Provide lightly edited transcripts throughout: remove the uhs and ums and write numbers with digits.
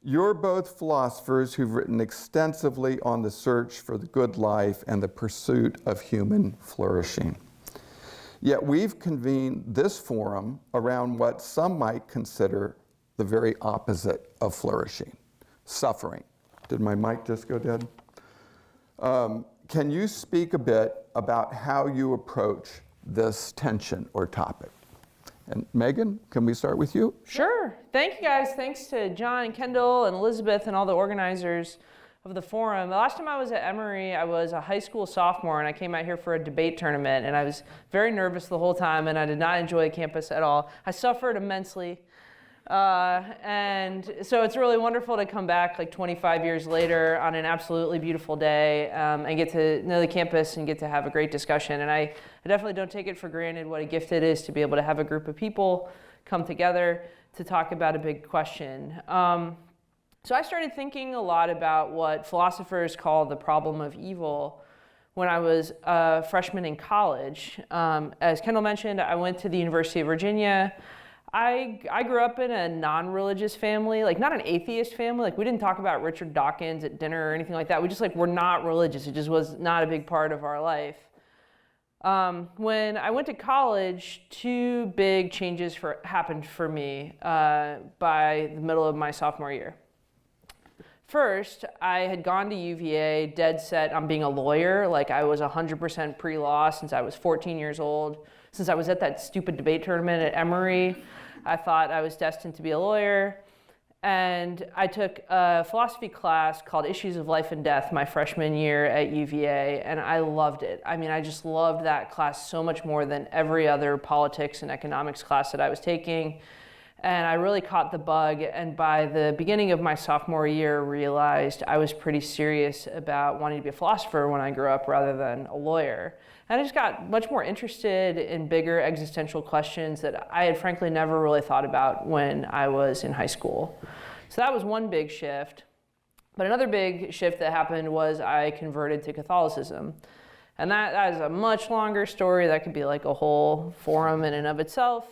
You're both philosophers who've written extensively on the search for the good life and the pursuit of human flourishing. Yet we've convened this forum around what some might consider the very opposite of flourishing, suffering. Did my mic just go dead? Can you speak a bit about how you approach this tension or topic? And Meghan, can we start with you? Sure. Thank you guys. Thanks to John and Kendall and Elizabeth and all the organizers of the forum. The last time I was at Emory, I was a high school sophomore and I came out here for a debate tournament and I was very nervous the whole time and I did not enjoy campus at all. I suffered immensely. And so it's really wonderful to come back like 25 years later on an absolutely beautiful day and get to know the campus and get to have a great discussion. And I definitely don't take it for granted what a gift it is to be able to have a group of people come together to talk about a big question. So I started thinking a lot about what philosophers call the problem of evil when I was a freshman in college. As Kendall mentioned, I went to the University of Virginia. I grew up in a non-religious family, like not an atheist family. Like we didn't talk about Richard Dawkins at dinner or anything like that. We just were not religious. It just was not a big part of our life. When I went to college, two big changes happened for me by the middle of my sophomore year. First, I had gone to UVA dead set on being a lawyer. Like I was 100% pre-law since I was 14 years old. Since I was at that stupid debate tournament at Emory, I thought I was destined to be a lawyer. And I took a philosophy class called Issues of Life and Death my freshman year at UVA, and I loved it. I mean, I just loved that class so much more than every other politics and economics class that I was taking. And I really caught the bug, and by the beginning of my sophomore year, realized I was pretty serious about wanting to be a philosopher when I grew up rather than a lawyer. And I just got much more interested in bigger existential questions that I had frankly never really thought about when I was in high school. So that was one big shift. But another big shift that happened was I converted to Catholicism. And that is a much longer story. That could be like a whole forum in and of itself.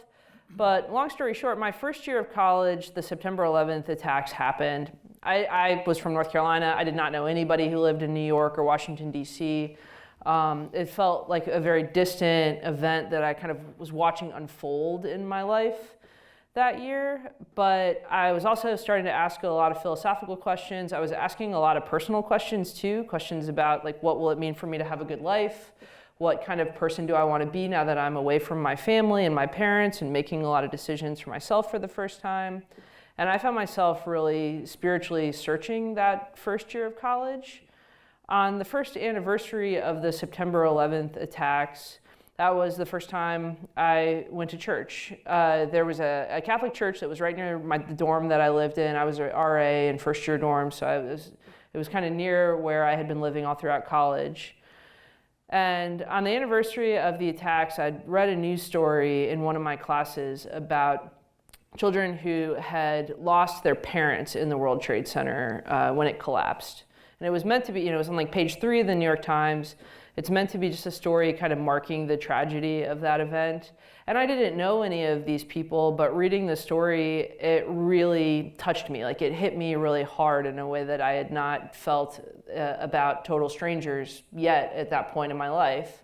But long story short, my first year of college, the September 11th attacks happened. I was from North Carolina. I did not know anybody who lived in New York or Washington, D.C. It felt like a very distant event that I kind of was watching unfold in my life that year. But I was also starting to ask a lot of philosophical questions. I was asking a lot of personal questions too, questions about like, what will it mean for me to have a good life? What kind of person do I want to be now that I'm away from my family and my parents and making a lot of decisions for myself for the first time? And I found myself really spiritually searching that first year of college. On the first anniversary of the September 11th attacks, that was the first time I went to church. There was a Catholic church that was right near the dorm that I lived in. I was an RA in first year dorm, so it was kind of near where I had been living all throughout college. And on the anniversary of the attacks, I'd read a news story in one of my classes about children who had lost their parents in the World Trade Center when it collapsed. And it was meant to be, it was on like page 3 of the New York Times. It's meant to be just a story kind of marking the tragedy of that event. And I didn't know any of these people, but reading the story, it really touched me. Like it hit me really hard in a way that I had not felt about total strangers yet at that point in my life.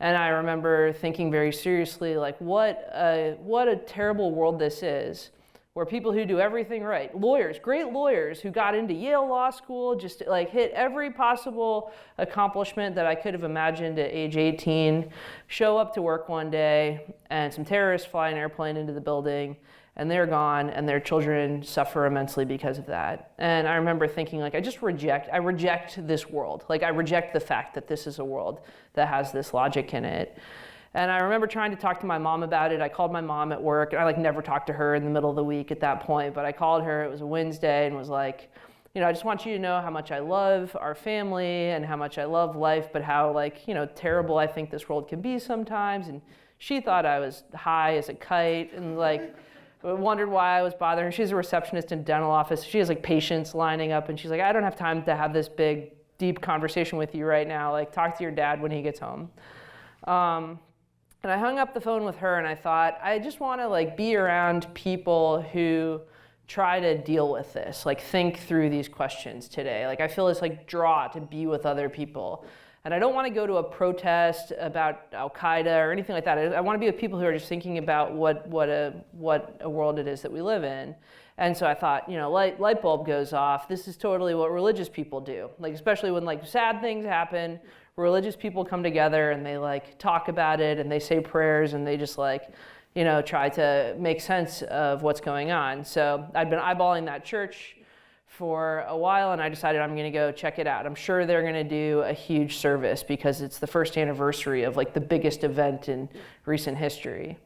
And I remember thinking very seriously, like what a terrible world this is, where people who do everything right, lawyers, great lawyers who got into Yale Law School, just like hit every possible accomplishment that I could have imagined at age 18, show up to work one day and some terrorists fly an airplane into the building and they're gone and their children suffer immensely because of that. And I remember thinking like, I reject this world. Like I reject the fact that this is a world that has this logic in it. And I remember trying to talk to my mom about it. I called my mom at work, and I never talked to her in the middle of the week at that point, but I called her, it was a Wednesday, and was like, I just want you to know how much I love our family and how much I love life, but how terrible I think this world can be sometimes. And she thought I was high as a kite and wondered why I was bothering her. She's a receptionist in a dental office. She has patients lining up, and she's like, I don't have time to have this big, deep conversation with you right now. Talk to your dad when he gets home. And I hung up the phone with her and I thought, I just want to be around people who try to deal with this, like think through these questions today. Like I feel this like draw to be with other people. And I don't want to go to a protest about Al-Qaeda or anything like that. I want to be with people who are just thinking about what a world it is that we live in. And so I thought, light bulb goes off. This is totally what religious people do. Like especially when like sad things happen, religious people come together and they like talk about it and they say prayers and they just like, try to make sense of what's going on. So I'd been eyeballing that church for a while and I decided I'm going to go check it out. I'm sure they're going to do a huge service because it's the first anniversary of like the biggest event in recent history.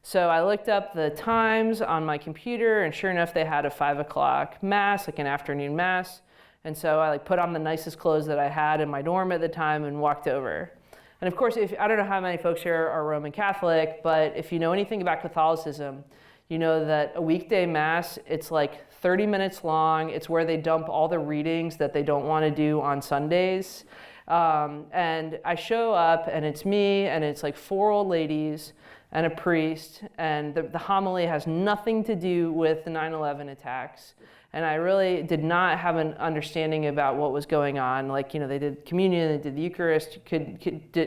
So I looked up the times on my computer and sure enough they had a 5 o'clock mass, like an afternoon mass. And so I like put on the nicest clothes that I had in my dorm at the time and walked over. And of course, I don't know how many folks here are Roman Catholic, but if you know anything about Catholicism, you know that a weekday mass, it's like 30 minutes long. It's where they dump all the readings that they don't want to do on Sundays. And I show up and it's me and it's like 4 old ladies and a priest, and the homily has nothing to do with the 9/11 attacks. And I really did not have an understanding about what was going on. Like, they did communion, they did the Eucharist,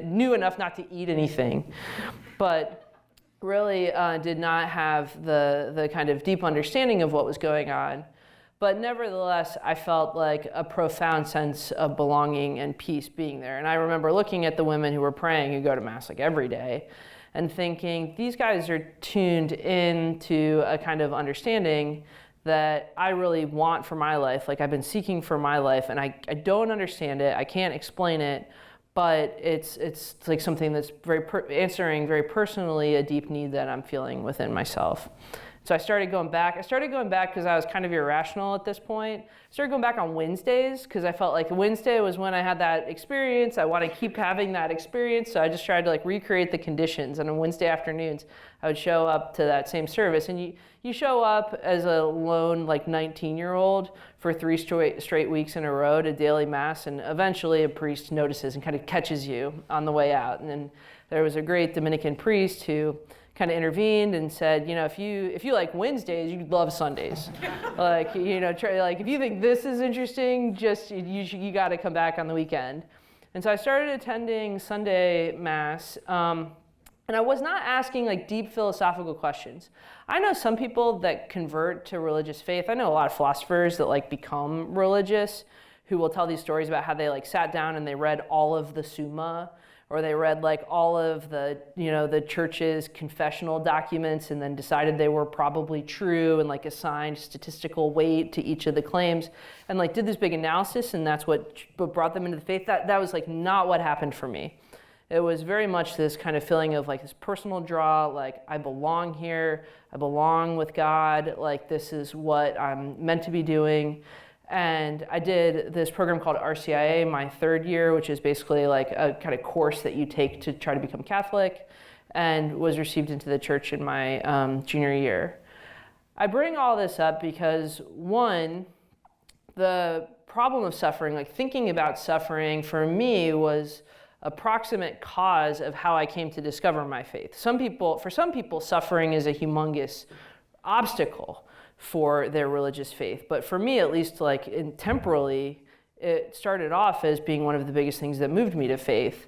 knew enough not to eat anything, but really did not have the kind of deep understanding of what was going on. But nevertheless, I felt like a profound sense of belonging and peace being there. And I remember looking at the women who were praying, who go to Mass like every day, and thinking, these guys are tuned into a kind of understanding that I really want for my life, like I've been seeking for my life, and I don't understand it, I can't explain it, but it's like something that's answering very personally a deep need that I'm feeling within myself. So I started going back because I was kind of irrational at this point. I started going back on Wednesdays because I felt like Wednesday was when I had that experience. I want to keep having that experience, so I just tried to like recreate the conditions. And on Wednesday afternoons, I would show up to that same service. And you show up as a lone like 19-year-old for 3 straight weeks in a row to daily mass, and eventually a priest notices and kind of catches you on the way out. And then there was a great Dominican priest who kind of intervened and said, if you like Wednesdays, you love Sundays. Like, if you think this is interesting, just you got to come back on the weekend. And so I started attending Sunday Mass, and I was not asking like deep philosophical questions. I know some people that convert to religious faith. I know a lot of philosophers that like become religious who will tell these stories about how they like sat down and they read all of the Summa, or they read like all of the, the church's confessional documents and then decided they were probably true and like assigned statistical weight to each of the claims and like did this big analysis, and that's what brought them into the faith. That was like not what happened for me. It was very much this kind of feeling of like this personal draw, like I belong here, I belong with God, like this is what I'm meant to be doing. And I did this program called RCIA my 3rd year, which is basically like a kind of course that you take to try to become Catholic, and was received into the church in my junior year. I bring all this up because, one, the problem of suffering, like thinking about suffering for me was a proximate cause of how I came to discover my faith. For some people, suffering is a humongous obstacle for their religious faith. But for me, at least temporally, it started off as being one of the biggest things that moved me to faith.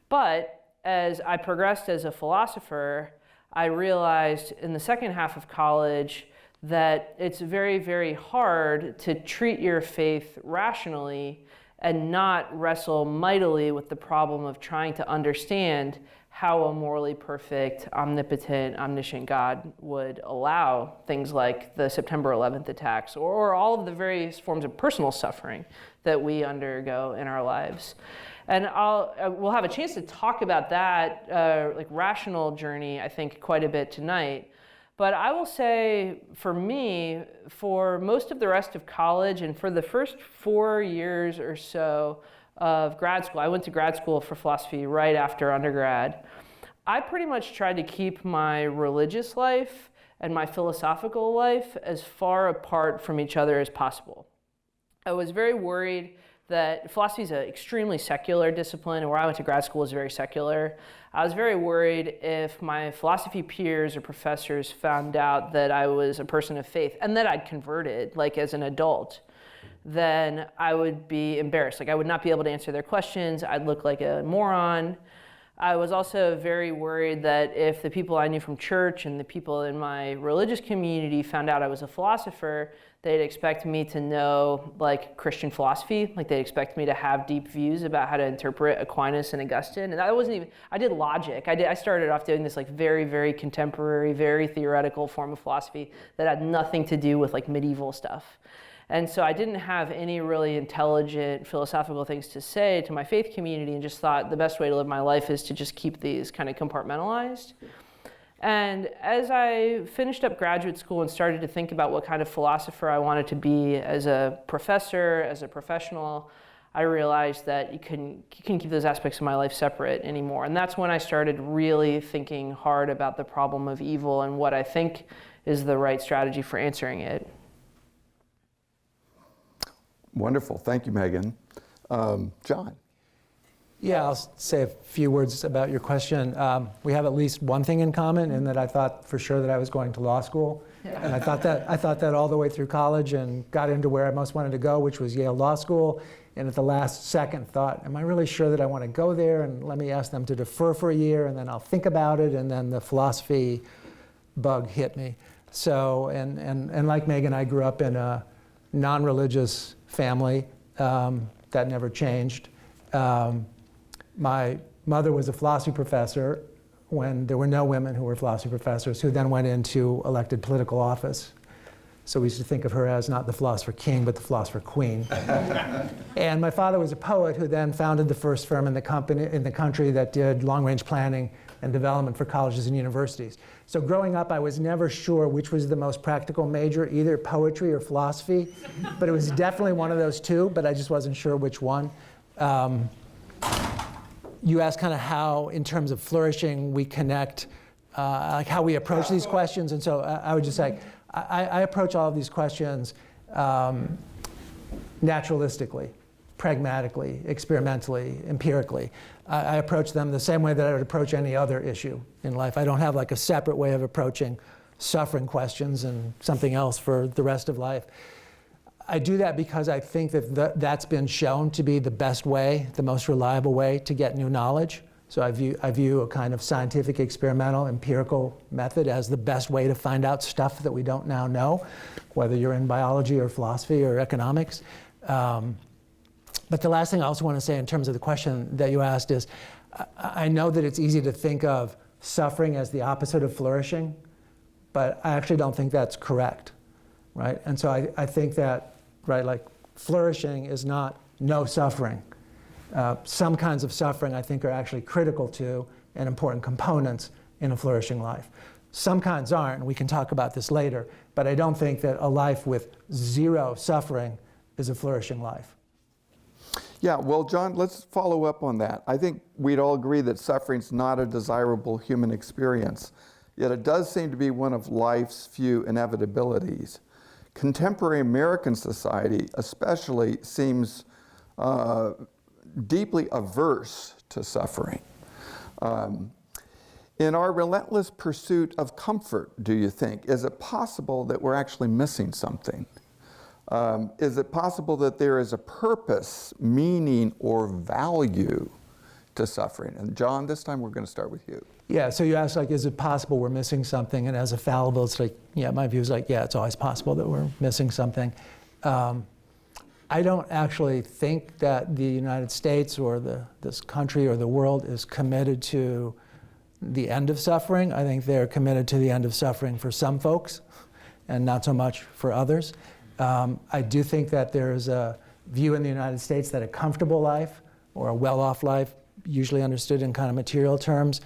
But as I progressed as a philosopher, I realized in the second half of college that it's very, very hard to treat your faith rationally and not wrestle mightily with the problem of trying to understand how a morally perfect, omnipotent, omniscient God would allow things like the September 11th attacks or all of the various forms of personal suffering that we undergo in our lives. And we'll have a chance to talk about that rational journey, I think, quite a bit tonight. But I will say, for me, for most of the rest of college and for the first 4 years or so of grad school, I went to grad school for philosophy right after undergrad, I pretty much tried to keep my religious life and my philosophical life as far apart from each other as possible. I was very worried that philosophy is an extremely secular discipline, and where I went to grad school is very secular. I was very worried if my philosophy peers or professors found out that I was a person of faith and that I'd converted, like as an adult, then I would be embarrassed. Like I would not be able to answer their questions. I'd look like a moron. I was also very worried that if the people I knew from church and the people in my religious community found out I was a philosopher, they'd expect me to know like Christian philosophy, like they'd expect me to have deep views about how to interpret Aquinas and Augustine. And I wasn't even, I did logic. I started off doing this like very, very contemporary, very theoretical form of philosophy that had nothing to do with like medieval stuff. And so I didn't have any really intelligent philosophical things to say to my faith community, and just thought the best way to live my life is to just keep these kind of compartmentalized. And as I finished up graduate school and started to think about what kind of philosopher I wanted to be as a professor, as a professional, I realized that you couldn't keep those aspects of my life separate anymore. And that's when I started really thinking hard about the problem of evil and what I think is the right strategy for answering it. Wonderful. Thank you, Meghan. John. Yeah, I'll say a few words about your question. We have at least one thing in common, in that I thought for sure that I was going to law school. And I thought that all the way through college, and got into where I most wanted to go, which was Yale Law School. And at the last second thought, am I really sure that I want to go there? And let me ask them to defer for a year, and then I'll think about it. And then the philosophy bug hit me. So, and like Meghan, I grew up in a non-religious family that never changed. My mother was a philosophy professor when there were no women who were philosophy professors, who then went into elected political office. So we used to think of her as not the philosopher king, but the philosopher queen. And my father was a poet who then founded the first firm in the country that did long-range planning and development for colleges and universities. So growing up, I was never sure which was the most practical major, either poetry or philosophy. But it was definitely one of those two, but I just wasn't sure which one. You asked kind of how, in terms of flourishing, we connect, like how we approach these questions. And so I would just say, I approach all of these questions naturalistically, pragmatically, experimentally, empirically. I approach them the same way that I would approach any other issue in life. I don't have like a separate way of approaching suffering questions and something else for the rest of life. I do that because I think that that's been shown to be the best way, the most reliable way to get new knowledge. So I view a kind of scientific, experimental, empirical method as the best way to find out stuff that we don't now know, whether you're in biology or philosophy or economics. But the last thing I also want to say in terms of the question that you asked is, I know that it's easy to think of suffering as the opposite of flourishing, but I actually don't think that's correct, right? And so I think that, right, like flourishing is not no suffering. Some kinds of suffering I think are actually critical to and important components in a flourishing life. Some kinds aren't, and we can talk about this later, but I don't think that a life with zero suffering is a flourishing life. Yeah, well, John, let's follow up on that. I think we'd all agree that suffering's not a desirable human experience, yet it does seem to be one of life's few inevitabilities. Contemporary American society especially seems deeply averse to suffering. In our relentless pursuit of comfort, do you think, is it possible that we're actually missing something? Is it possible that there is a purpose, meaning, or value to suffering? And John, this time we're going to start with you. Yeah, so you asked, like, is it possible we're missing something? And as a fallible, it's like, yeah, my view is like, yeah, it's always possible that we're missing something. I don't actually think that the United States or this country or the world is committed to the end of suffering. I think they're committed to the end of suffering for some folks and not so much for others. I do think that there's a view in the United States that a comfortable life or a well-off life, usually understood in kind of material terms,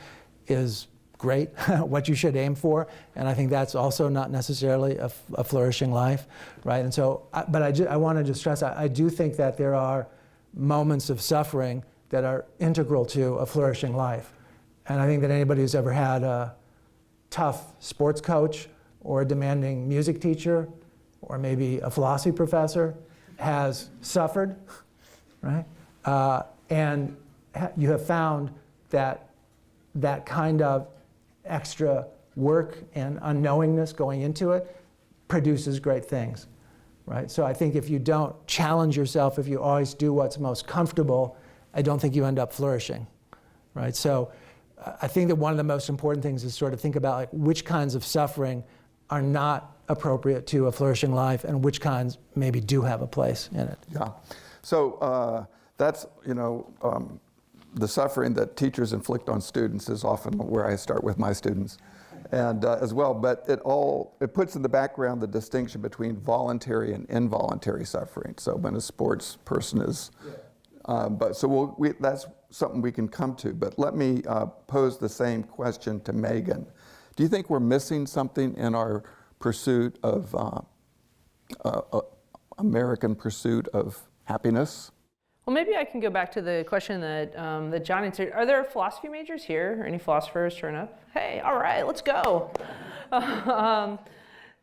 is great, what you should aim for. And I think that's also not necessarily a flourishing life, right? And so, I want to just stress, I do think that there are moments of suffering that are integral to a flourishing life. And I think that anybody who's ever had a tough sports coach or a demanding music teacher or maybe a philosophy professor has suffered right? And you have found that that kind of extra work and unknowingness going into it produces great things, right? So I think if you don't challenge yourself, if you always do what's most comfortable, I don't think you end up flourishing, right? So I think that one of the most important things is sort of think about like which kinds of suffering are not appropriate to a flourishing life and which kinds maybe do have a place in it. Yeah. So that's, the suffering that teachers inflict on students is often where I start with my students, and as well. But it puts in the background the distinction between voluntary and involuntary suffering. So when a sports person is, that's something we can come to. But let me pose the same question to Meghan. Do you think we're missing something in our pursuit of American pursuit of happiness? Well, maybe I can go back to the question that that John answered. Are there philosophy majors here? Any philosophers turn up? Hey, all right, let's go.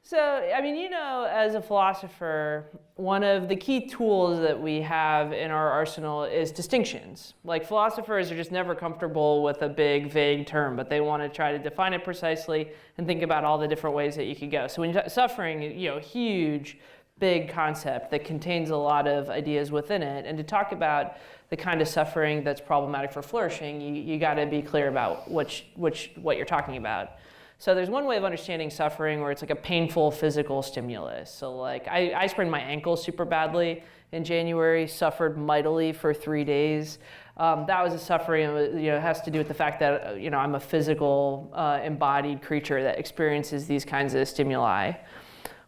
So, I mean, as a philosopher, one of the key tools that we have in our arsenal is distinctions. Like, philosophers are just never comfortable with a big, vague term, but they want to try to define it precisely and think about all the different ways that you could go. So when you're suffering, huge, big concept that contains a lot of ideas within it. And to talk about the kind of suffering that's problematic for flourishing, you got to be clear about what you're talking about. So there's one way of understanding suffering where it's like a painful physical stimulus. So like I sprained my ankle super badly in January, suffered mightily for 3 days. That was a suffering, it has to do with the fact that, I'm a physical embodied creature that experiences these kinds of stimuli.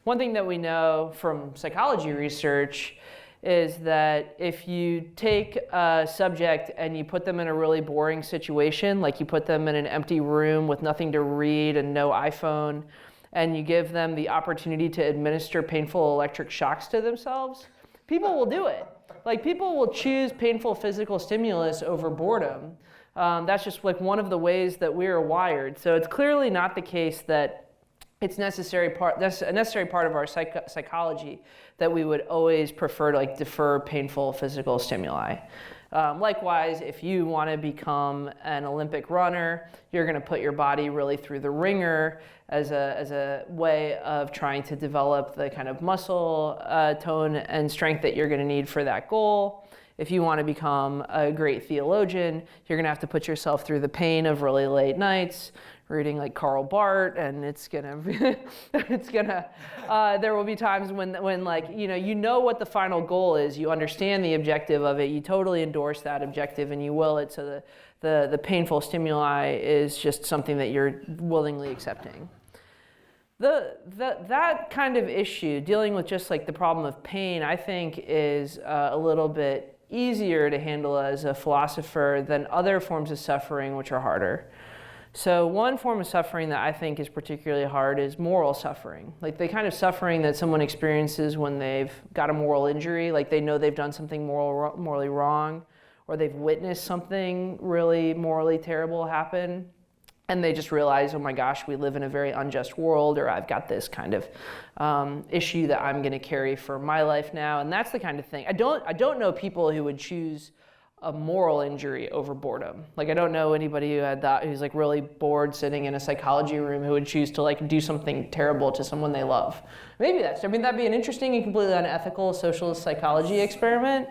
One thing that we know from psychology research is that if you take a subject and you put them in a really boring situation, like you put them in an empty room with nothing to read and no iPhone, and you give them the opportunity to administer painful electric shocks to themselves, people will do it. Like, people will choose painful physical stimulus over boredom. That's just like one of the ways that we're wired. So it's clearly not the case that it's a necessary part of our psychology that we would always prefer to defer painful physical stimuli. Likewise, if you want to become an Olympic runner, you're going to put your body really through the ringer as a way of trying to develop the kind of muscle tone and strength that you're going to need for that goal. If you want to become a great theologian, you're going to have to put yourself through the pain of really late nights, reading like Karl Barth, and there will be times when what the final goal is, you understand the objective of it, you totally endorse that objective, and you will it, so the painful stimuli is just something that you're willingly accepting. That kind of issue, dealing with just like the problem of pain, I think is a little bit easier to handle as a philosopher than other forms of suffering, which are harder. So one form of suffering that I think is particularly hard is moral suffering. Like the kind of suffering that someone experiences when they've got a moral injury, like they know they've done something morally wrong, or they've witnessed something really morally terrible happen, and they just realize, oh my gosh, we live in a very unjust world, or I've got this kind of issue that I'm going to carry for my life now. And that's the kind of thing. I don't know people who would choose a moral injury over boredom. Like, I don't know anybody who had that, who's like really bored sitting in a psychology room, who would choose to like do something terrible to someone they love. Maybe that'd be an interesting and completely unethical social psychology experiment.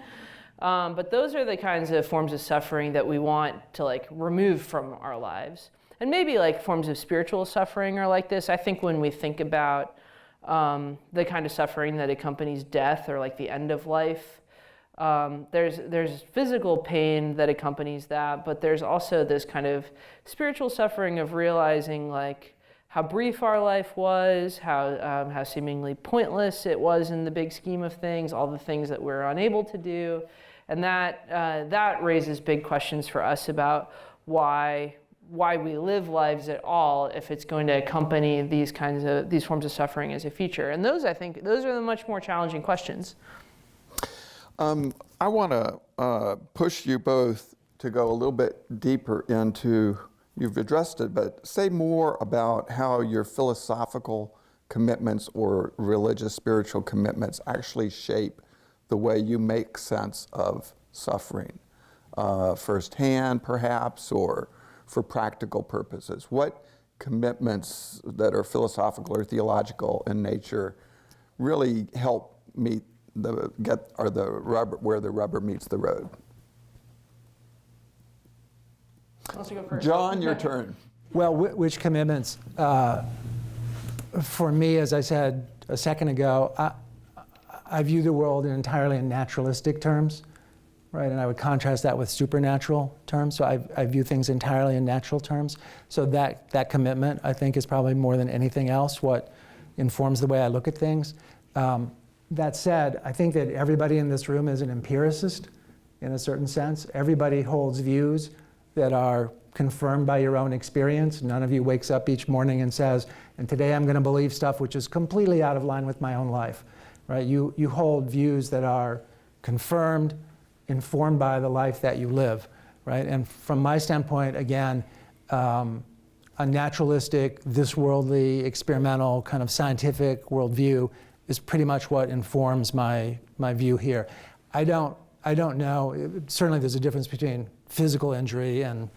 But those are the kinds of forms of suffering that we want to like remove from our lives. And maybe like forms of spiritual suffering are like this. I think when we think about the kind of suffering that accompanies death or like the end of life, there's physical pain that accompanies that, but there's also this kind of spiritual suffering of realizing like how brief our life was, how seemingly pointless it was in the big scheme of things, all the things that we're unable to do, and that raises big questions for us about why we live lives at all if it's going to accompany these forms of suffering as a feature. And I think those are the much more challenging questions. I want to push you both to go a little bit deeper into, you've addressed it, but say more about how your philosophical commitments or religious spiritual commitments actually shape the way you make sense of suffering, firsthand perhaps, or for practical purposes? What commitments that are philosophical or theological in nature really help meet the rubber where the rubber meets the road? Let's go first. John, your turn. Well, which commitments? For me, as I said a second ago, I view the world entirely in naturalistic terms, right? And I would contrast that with supernatural terms. So I view things entirely in natural terms. So that commitment, I think, is probably more than anything else what informs the way I look at things. That said, I think that everybody in this room is an empiricist in a certain sense. Everybody holds views that are confirmed by your own experience. None of you wakes up each morning and says, and today I'm going to believe stuff which is completely out of line with my own life, right? You hold views that are confirmed, informed by the life that you live, right? And from my standpoint, again, a naturalistic, this worldly, experimental, kind of scientific worldview is pretty much what informs my view here. I don't know, certainly there's a difference between physical injury and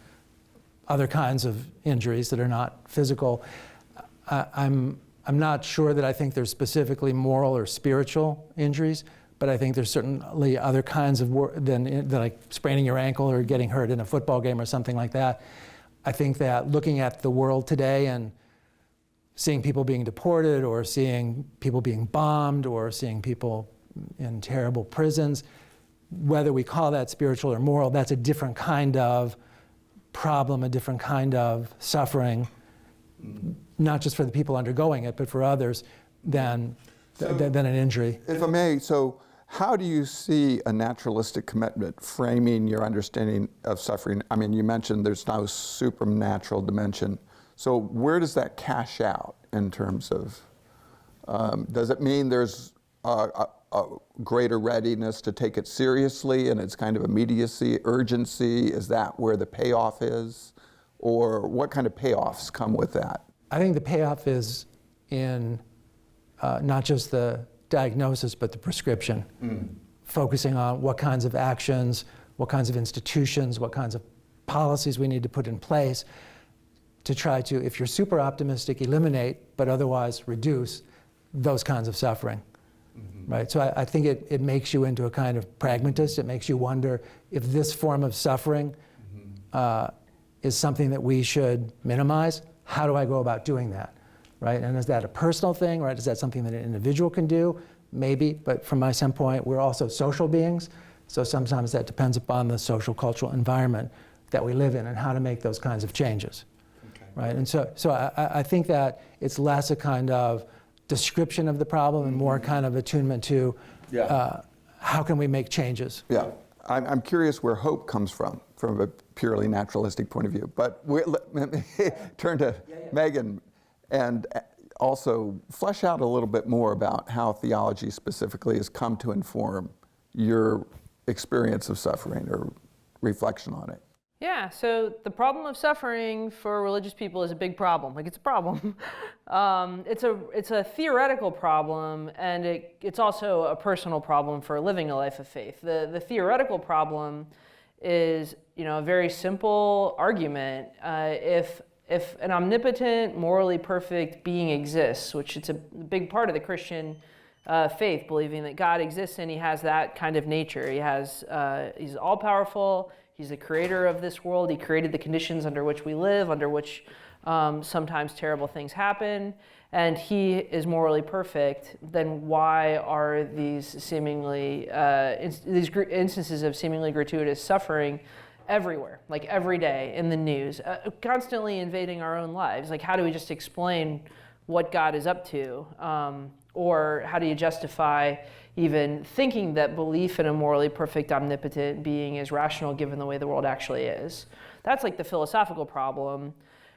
other kinds of injuries that are not physical. I'm not sure that I think there's specifically moral or spiritual injuries, but I think there's certainly other kinds of than like spraining your ankle or getting hurt in a football game or something like that. I think that looking at the world today and seeing people being deported or seeing people being bombed or seeing people in terrible prisons, whether we call that spiritual or moral, that's a different kind of problem, a different kind of suffering, not just for the people undergoing it, but for others than an injury. If I may, so how do you see a naturalistic commitment framing your understanding of suffering? I mean, you mentioned there's no supernatural dimension. So where does that cash out in terms of, does it mean there's a greater readiness to take it seriously and it's kind of immediacy, urgency? Is that where the payoff is? Or what kind of payoffs come with that? I think the payoff is in not just the diagnosis, but the prescription. Focusing on what kinds of actions, what kinds of institutions, what kinds of policies we need to put in place to try to, if you're super optimistic, eliminate, but otherwise reduce those kinds of suffering. Right? So I think it makes you into a kind of pragmatist. It makes you wonder if this form of suffering is something that we should minimize. How do I go about doing that? Right? And is that a personal thing, right? Is that something that an individual can do? Maybe, but from my standpoint, we're also social beings. So sometimes that depends upon the social cultural environment that we live in and how to make those kinds of changes. Okay. Right? And so I think that it's less a kind of description of the problem and more kind of attunement to how can we make changes. Yeah, I'm curious where hope comes from a purely naturalistic point of view. But let me turn to Meghan and also flesh out a little bit more about how theology specifically has come to inform your experience of suffering or reflection on it. Yeah, so the problem of suffering for religious people is a big problem. Like, it's a problem. It's a theoretical problem, and it's also a personal problem for living a life of faith. The theoretical problem is, a very simple argument. If an omnipotent, morally perfect being exists, which it's a big part of the Christian faith, believing that God exists and he has that kind of nature. He's all-powerful. He's the creator of this world. He created the conditions under which we live, under which sometimes terrible things happen, and he is morally perfect. Then why are these seemingly these instances of seemingly gratuitous suffering everywhere, like every day in the news, constantly invading our own lives? Like, how do we just explain what God is up to? Or how do you justify even thinking that belief in a morally perfect, omnipotent being is rational given the way the world actually is? That's like the philosophical problem.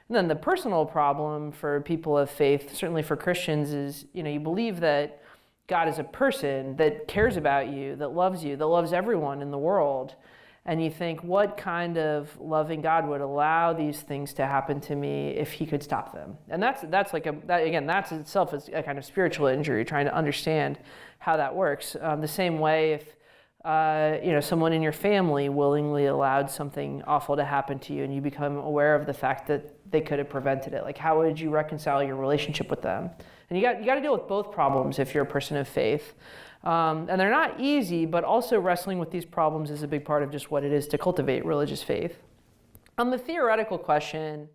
And then the personal problem for people of faith, certainly for Christians, is, you believe that God is a person that cares about you, that loves everyone in the world. And you think, what kind of loving God would allow these things to happen to me if he could stop them? And that's like that's itself is a kind of spiritual injury, trying to understand how that works. The same way if someone in your family willingly allowed something awful to happen to you and you become aware of the fact that they could have prevented it, like how would you reconcile your relationship with them? And you got to deal with both problems if you're a person of faith. And they're not easy, but also wrestling with these problems is a big part of just what it is to cultivate religious faith. On the theoretical question,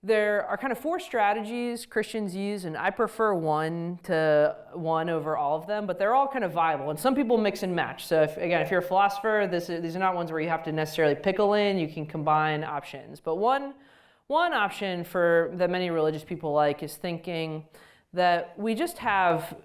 there are kind of 4 strategies Christians use, and I prefer one over all of them, but they're all kind of viable, and some people mix and match. So if you're a philosopher, these are not ones where you have to necessarily pick a lane, you can combine options. But one option that many religious people like is thinking that we just have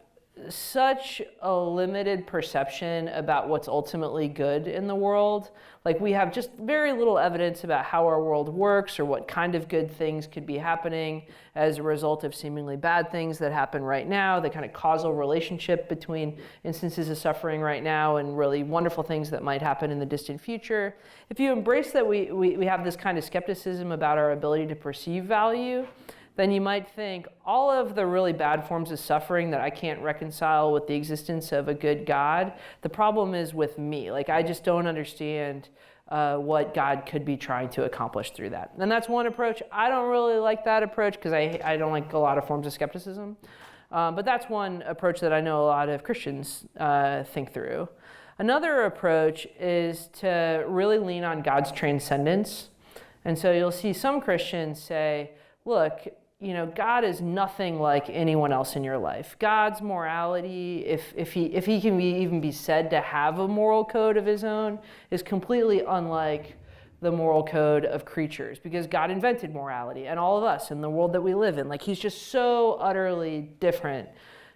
such a limited perception about what's ultimately good in the world. Like we have just very little evidence about how our world works or what kind of good things could be happening as a result of seemingly bad things that happen right now, the kind of causal relationship between instances of suffering right now and really wonderful things that might happen in the distant future. If you embrace that we have this kind of skepticism about our ability to perceive value, then you might think all of the really bad forms of suffering that I can't reconcile with the existence of a good God, the problem is with me. Like I just don't understand what God could be trying to accomplish through that. And that's one approach. I don't really like that approach because I don't like a lot of forms of skepticism. But that's one approach that I know a lot of Christians think through. Another approach is to really lean on God's transcendence. And so you'll see some Christians say, look, God is nothing like anyone else in your life. God's morality, if he can even be said to have a moral code of his own, is completely unlike the moral code of creatures, because God invented morality and all of us in the world that we live in. Like he's just so utterly different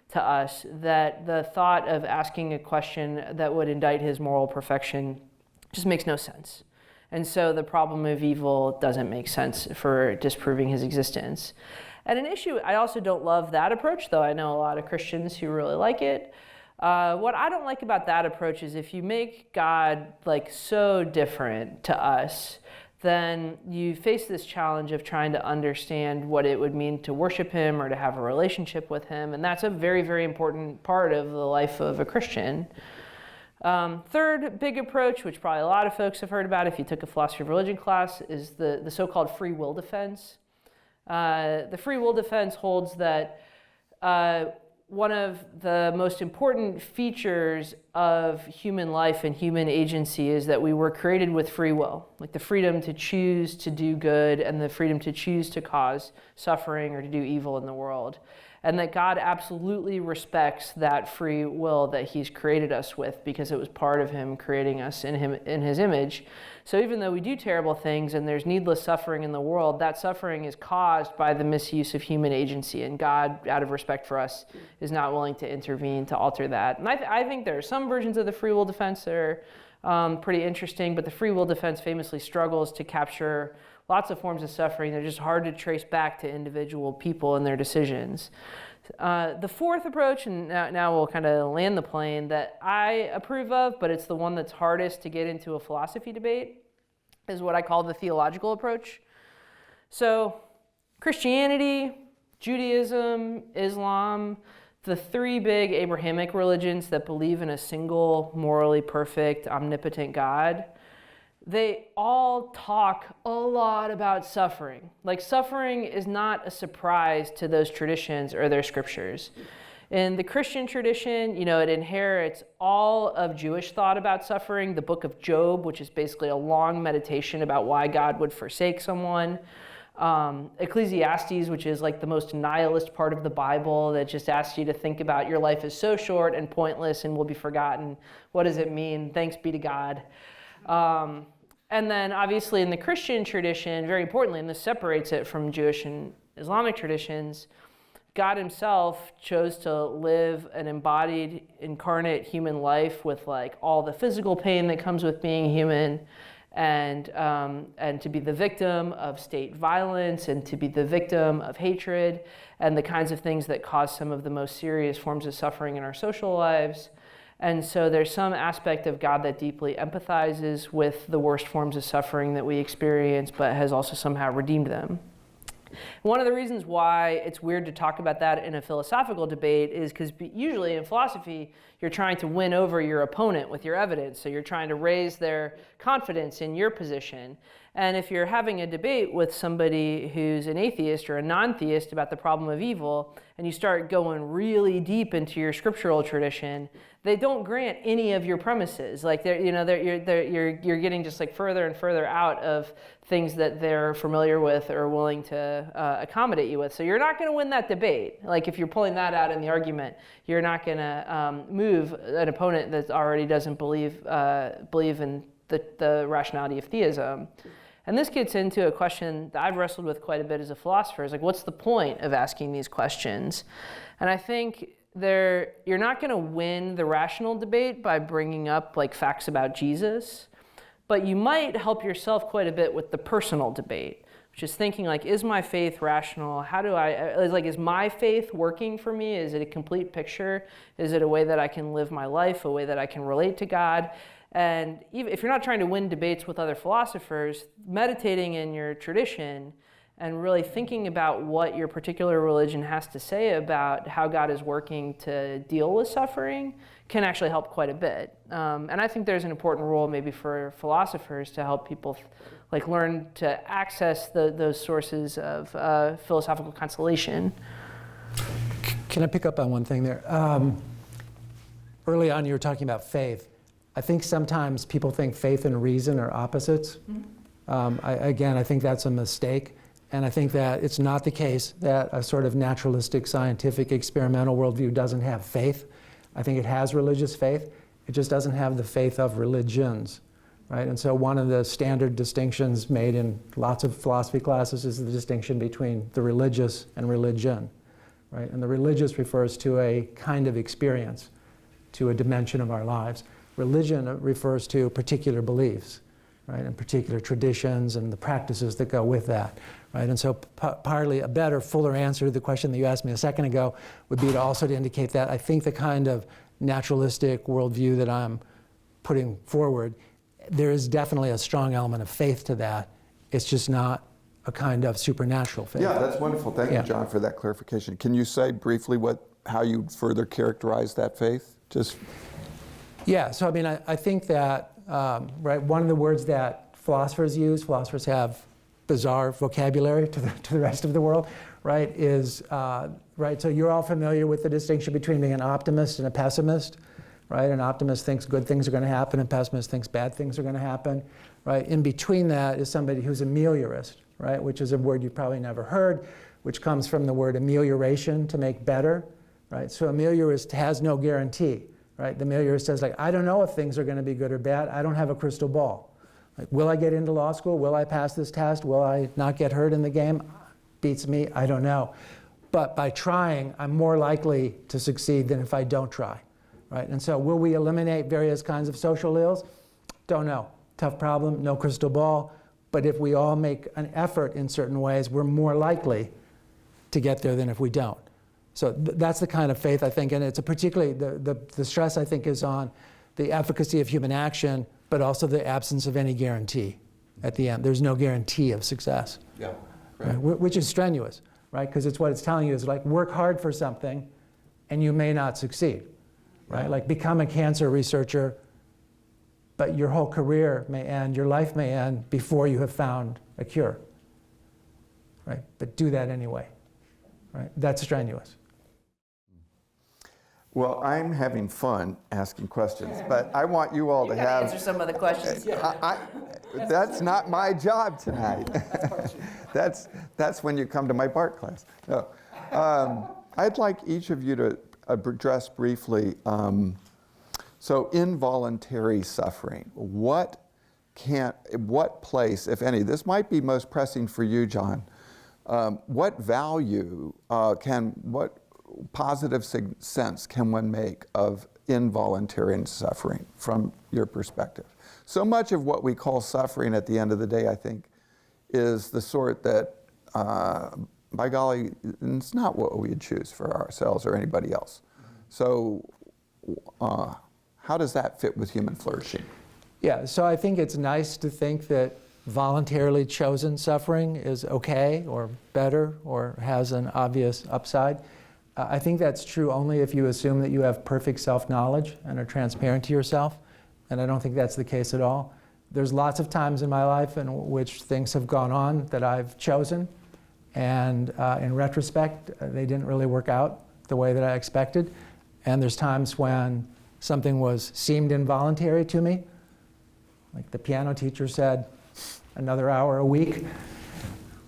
to us that the thought of asking a question that would indict his moral perfection just makes no sense. And so the problem of evil doesn't make sense for disproving his existence. And an issue, I also don't love that approach, though I know a lot of Christians who really like it. What I don't like about that approach is if you make God like so different to us, then you face this challenge of trying to understand what it would mean to worship him or to have a relationship with him. And that's a very, very important part of the life of a Christian. Third big approach, which probably a lot of folks have heard about if you took a philosophy of religion class, is the so-called free will defense. The free will defense holds that one of the most important features of human life and human agency is that we were created with free will, like the freedom to choose to do good and the freedom to choose to cause suffering or to do evil in the world. And that God absolutely respects that free will that he's created us with because it was part of him creating us in his image. So even though we do terrible things and there's needless suffering in the world, that suffering is caused by the misuse of human agency. And God, out of respect for us, is not willing to intervene to alter that. And I think there are some versions of the free will defense that are pretty interesting, but the free will defense famously struggles to capture lots of forms of suffering. They're just hard to trace back to individual people and their decisions. The fourth approach, and now we'll kind of land the plane, that I approve of, but it's the one that's hardest to get into a philosophy debate, is what I call the theological approach. So Christianity, Judaism, Islam, the 3 big Abrahamic religions that believe in a single, morally perfect, omnipotent God, they all talk a lot about suffering. Like suffering is not a surprise to those traditions or their scriptures. In the Christian tradition, it inherits all of Jewish thought about suffering. The book of Job, which is basically a long meditation about why God would forsake someone. Ecclesiastes, which is like the most nihilist part of the Bible that just asks you to think about your life is so short and pointless and will be forgotten. What does it mean? Thanks be to God. And then obviously in the Christian tradition, very importantly, and this separates it from Jewish and Islamic traditions, God himself chose to live an embodied, incarnate human life with like all the physical pain that comes with being human, and to be the victim of state violence and to be the victim of hatred and the kinds of things that cause some of the most serious forms of suffering in our social lives. And so there's some aspect of God that deeply empathizes with the worst forms of suffering that we experience, but has also somehow redeemed them. One of the reasons why it's weird to talk about that in a philosophical debate is because usually in philosophy, you're trying to win over your opponent with your evidence. So you're trying to raise their confidence in your position. And if you're having a debate with somebody who's an atheist or a non-theist about the problem of evil, and you start going really deep into your scriptural tradition, they don't grant any of your premises. Like you're getting just like further and further out of things that they're familiar with or willing to accommodate you with. So you're not going to win that debate. Like if you're pulling that out in the argument, you're not going to move an opponent that already doesn't believe in the rationality of theism. And this gets into a question that I've wrestled with quite a bit as a philosopher, is like, what's the point of asking these questions? And I think you're not going to win the rational debate by bringing up like facts about Jesus, but you might help yourself quite a bit with the personal debate, which is thinking like, is my faith rational? Is my faith working for me? Is it a complete picture? Is it a way that I can live my life, a way that I can relate to God? And even if you're not trying to win debates with other philosophers, meditating in your tradition and really thinking about what your particular religion has to say about how God is working to deal with suffering can actually help quite a bit. And I think there's an important role maybe for philosophers to help people like learn to access those sources of philosophical consolation. Can I pick up on one thing there? Early on you were talking about faith. I think sometimes people think faith and reason are opposites. I think that's a mistake. And I think that it's not the case that a sort of naturalistic, scientific, experimental worldview doesn't have faith. I think it has religious faith. It just doesn't have the faith of religions, right? And so one of the standard distinctions made in lots of philosophy classes is the distinction between the religious and religion, right? And the religious refers to a kind of experience, to a dimension of our lives. Religion refers to particular beliefs, right, and particular traditions and the practices that go with that, right? And so partly a better, fuller answer to the question that you asked me a second ago would be to also indicate that I think the kind of naturalistic worldview that I'm putting forward, there is definitely a strong element of faith to that. It's just not a kind of supernatural faith. Yeah, that's wonderful. Thank you, John, for that clarification. Can you say briefly how you further characterize that faith? Yeah, so I mean, I think that, right, one of the words that philosophers have bizarre vocabulary to the rest of the world, right, is, right, so you're all familiar with the distinction between being an optimist and a pessimist, right? An optimist thinks good things are going to happen, and pessimist thinks bad things are going to happen, right? In between that is somebody who's a meliorist, right, which is a word you've probably never heard, which comes from the word amelioration, to make better, right? So a meliorist has no guarantee. Right? The meliorist says, like, I don't know if things are going to be good or bad. I don't have a crystal ball. Like, will I get into law school? Will I pass this test? Will I not get hurt in the game? Beats me. I don't know. But by trying, I'm more likely to succeed than if I don't try. Right? And so will we eliminate various kinds of social ills? Don't know. Tough problem. No crystal ball. But if we all make an effort in certain ways, we're more likely to get there than if we don't. So that's the kind of faith, I think, and it's particularly, the stress, I think, is on the efficacy of human action, but also the absence of any guarantee at the end. There's no guarantee of success. Yeah, right. Which is strenuous, right? Because it's what it's telling you is like, work hard for something, and you may not succeed, right? Yeah. Like, become a cancer researcher, but your whole career may end, your life may end before you have found a cure, right? But do that anyway, right? That's strenuous. Well, I'm having fun asking questions, but I want you all to have... answer some of the questions. That's not my job tonight. That's when you come to my Bart class. No. I'd like each of you to address briefly, so involuntary suffering. What place, if any, this might be most pressing for you, John, what value what positive sense can one make of involuntary suffering from your perspective? So much of what we call suffering at the end of the day, I think, is the sort that, by golly, it's not what we would choose for ourselves or anybody else. So How does that fit with human flourishing? Yeah, so I think it's nice to think that voluntarily chosen suffering is okay or better or has an obvious upside. I think that's true only if you assume that you have perfect self-knowledge and are transparent to yourself, and I don't think that's the case at all. There's lots of times in my life in which things have gone on that I've chosen, and in retrospect, they didn't really work out the way that I expected. And there's times when something seemed involuntary to me, like the piano teacher said, another hour a week,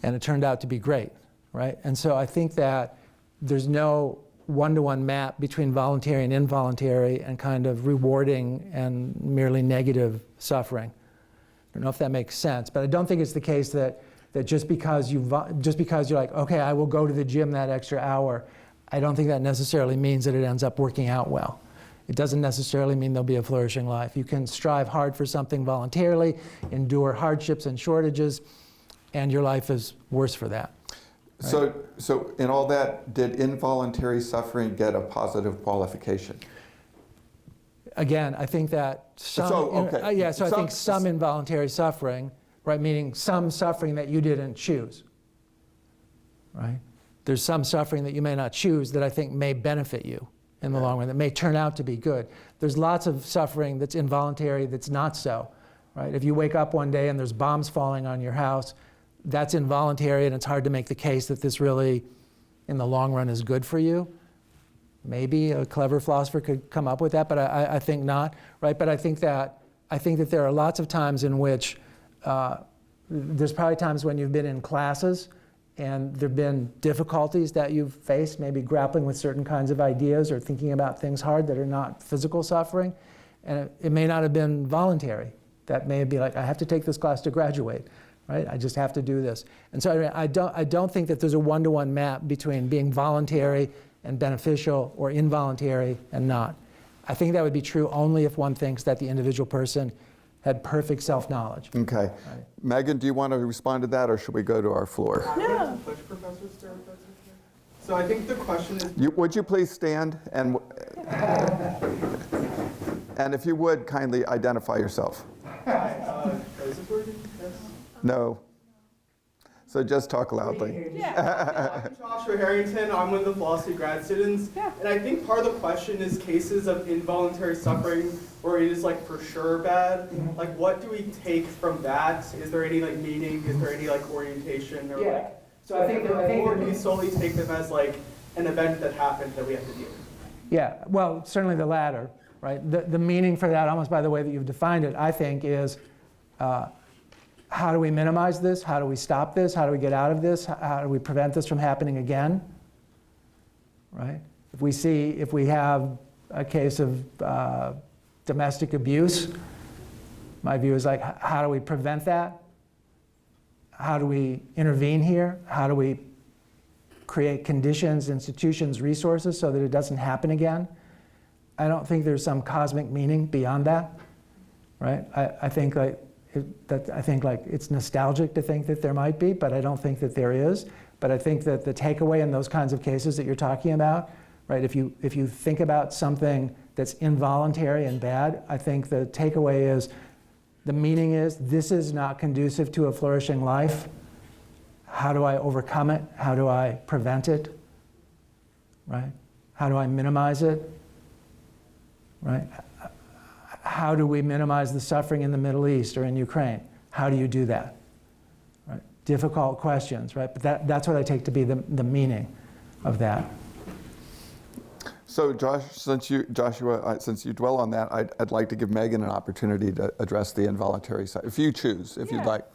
and it turned out to be great, right? And so I think that there's no one-to-one map between voluntary and involuntary and kind of rewarding and merely negative suffering. I don't know if that makes sense, but I don't think it's the case that just because you're like, okay, I will go to the gym that extra hour, I don't think that necessarily means that it ends up working out well. It doesn't necessarily mean there'll be a flourishing life. You can strive hard for something voluntarily, endure hardships and shortages, and your life is worse for that. Right? So in all that, did involuntary suffering get a positive qualification? Again, I think that I think some involuntary suffering, right, meaning some suffering that you didn't choose, right? There's some suffering that you may not choose that I think may benefit you in the long run, that may turn out to be good. There's lots of suffering that's involuntary that's not so, right? If you wake up one day and there's bombs falling on your house, that's involuntary, and it's hard to make the case that this really, in the long run, is good for you. Maybe a clever philosopher could come up with that, but I think not, right? But I think that there are lots of times in which there's probably times when you've been in classes and there have been difficulties that you've faced, maybe grappling with certain kinds of ideas or thinking about things hard that are not physical suffering, and it may not have been voluntary. That may be like, I have to take this class to graduate, right? I just have to do this. And so I don't think that there's a one-to-one map between being voluntary and beneficial or involuntary and not. I think that would be true only if one thinks that the individual person had perfect self-knowledge. Okay. Right. Megan, do you want to respond to that, or should we go to our floor? No. Professor Stuhr, if that's okay. So I think the question is... Would you please stand and if you would, kindly identify yourself. Hi, is it working? Yes. No. So just talk loudly. I'm Joshua Harrington. I'm one of the philosophy grad students. Yeah. And I think part of the question is cases of involuntary suffering where it is like for sure bad. Like what do we take from that? Is there any like meaning? Is there any like orientation? Or like, So I think or do we solely take them as like an event that happened that we have to deal with? Yeah, well, certainly the latter, right? The meaning for that, almost by the way that you've defined it, I think is how do we minimize this? How do we stop this? How do we get out of this? How do we prevent this from happening again? Right? If we have a case of domestic abuse, my view is like, how do we prevent that? How do we intervene here? How do we create conditions, institutions, resources so that it doesn't happen again? I don't think there's some cosmic meaning beyond that, right? I think it's nostalgic to think that there might be, but I don't think that there is. But I think that the takeaway in those kinds of cases that you're talking about, right? If you think about something that's involuntary and bad, I think the takeaway is, the meaning is, this is not conducive to a flourishing life. How do I overcome it? How do I prevent it? Right? How do I minimize it? Right? How do we minimize the suffering in the Middle East or in Ukraine? How do you do that? Right? Difficult questions, right? But that's what I take to be the meaning of that. So Joshua, since you dwell on that, I'd like to give Megan an opportunity to address the involuntary side, if you choose, if you'd like.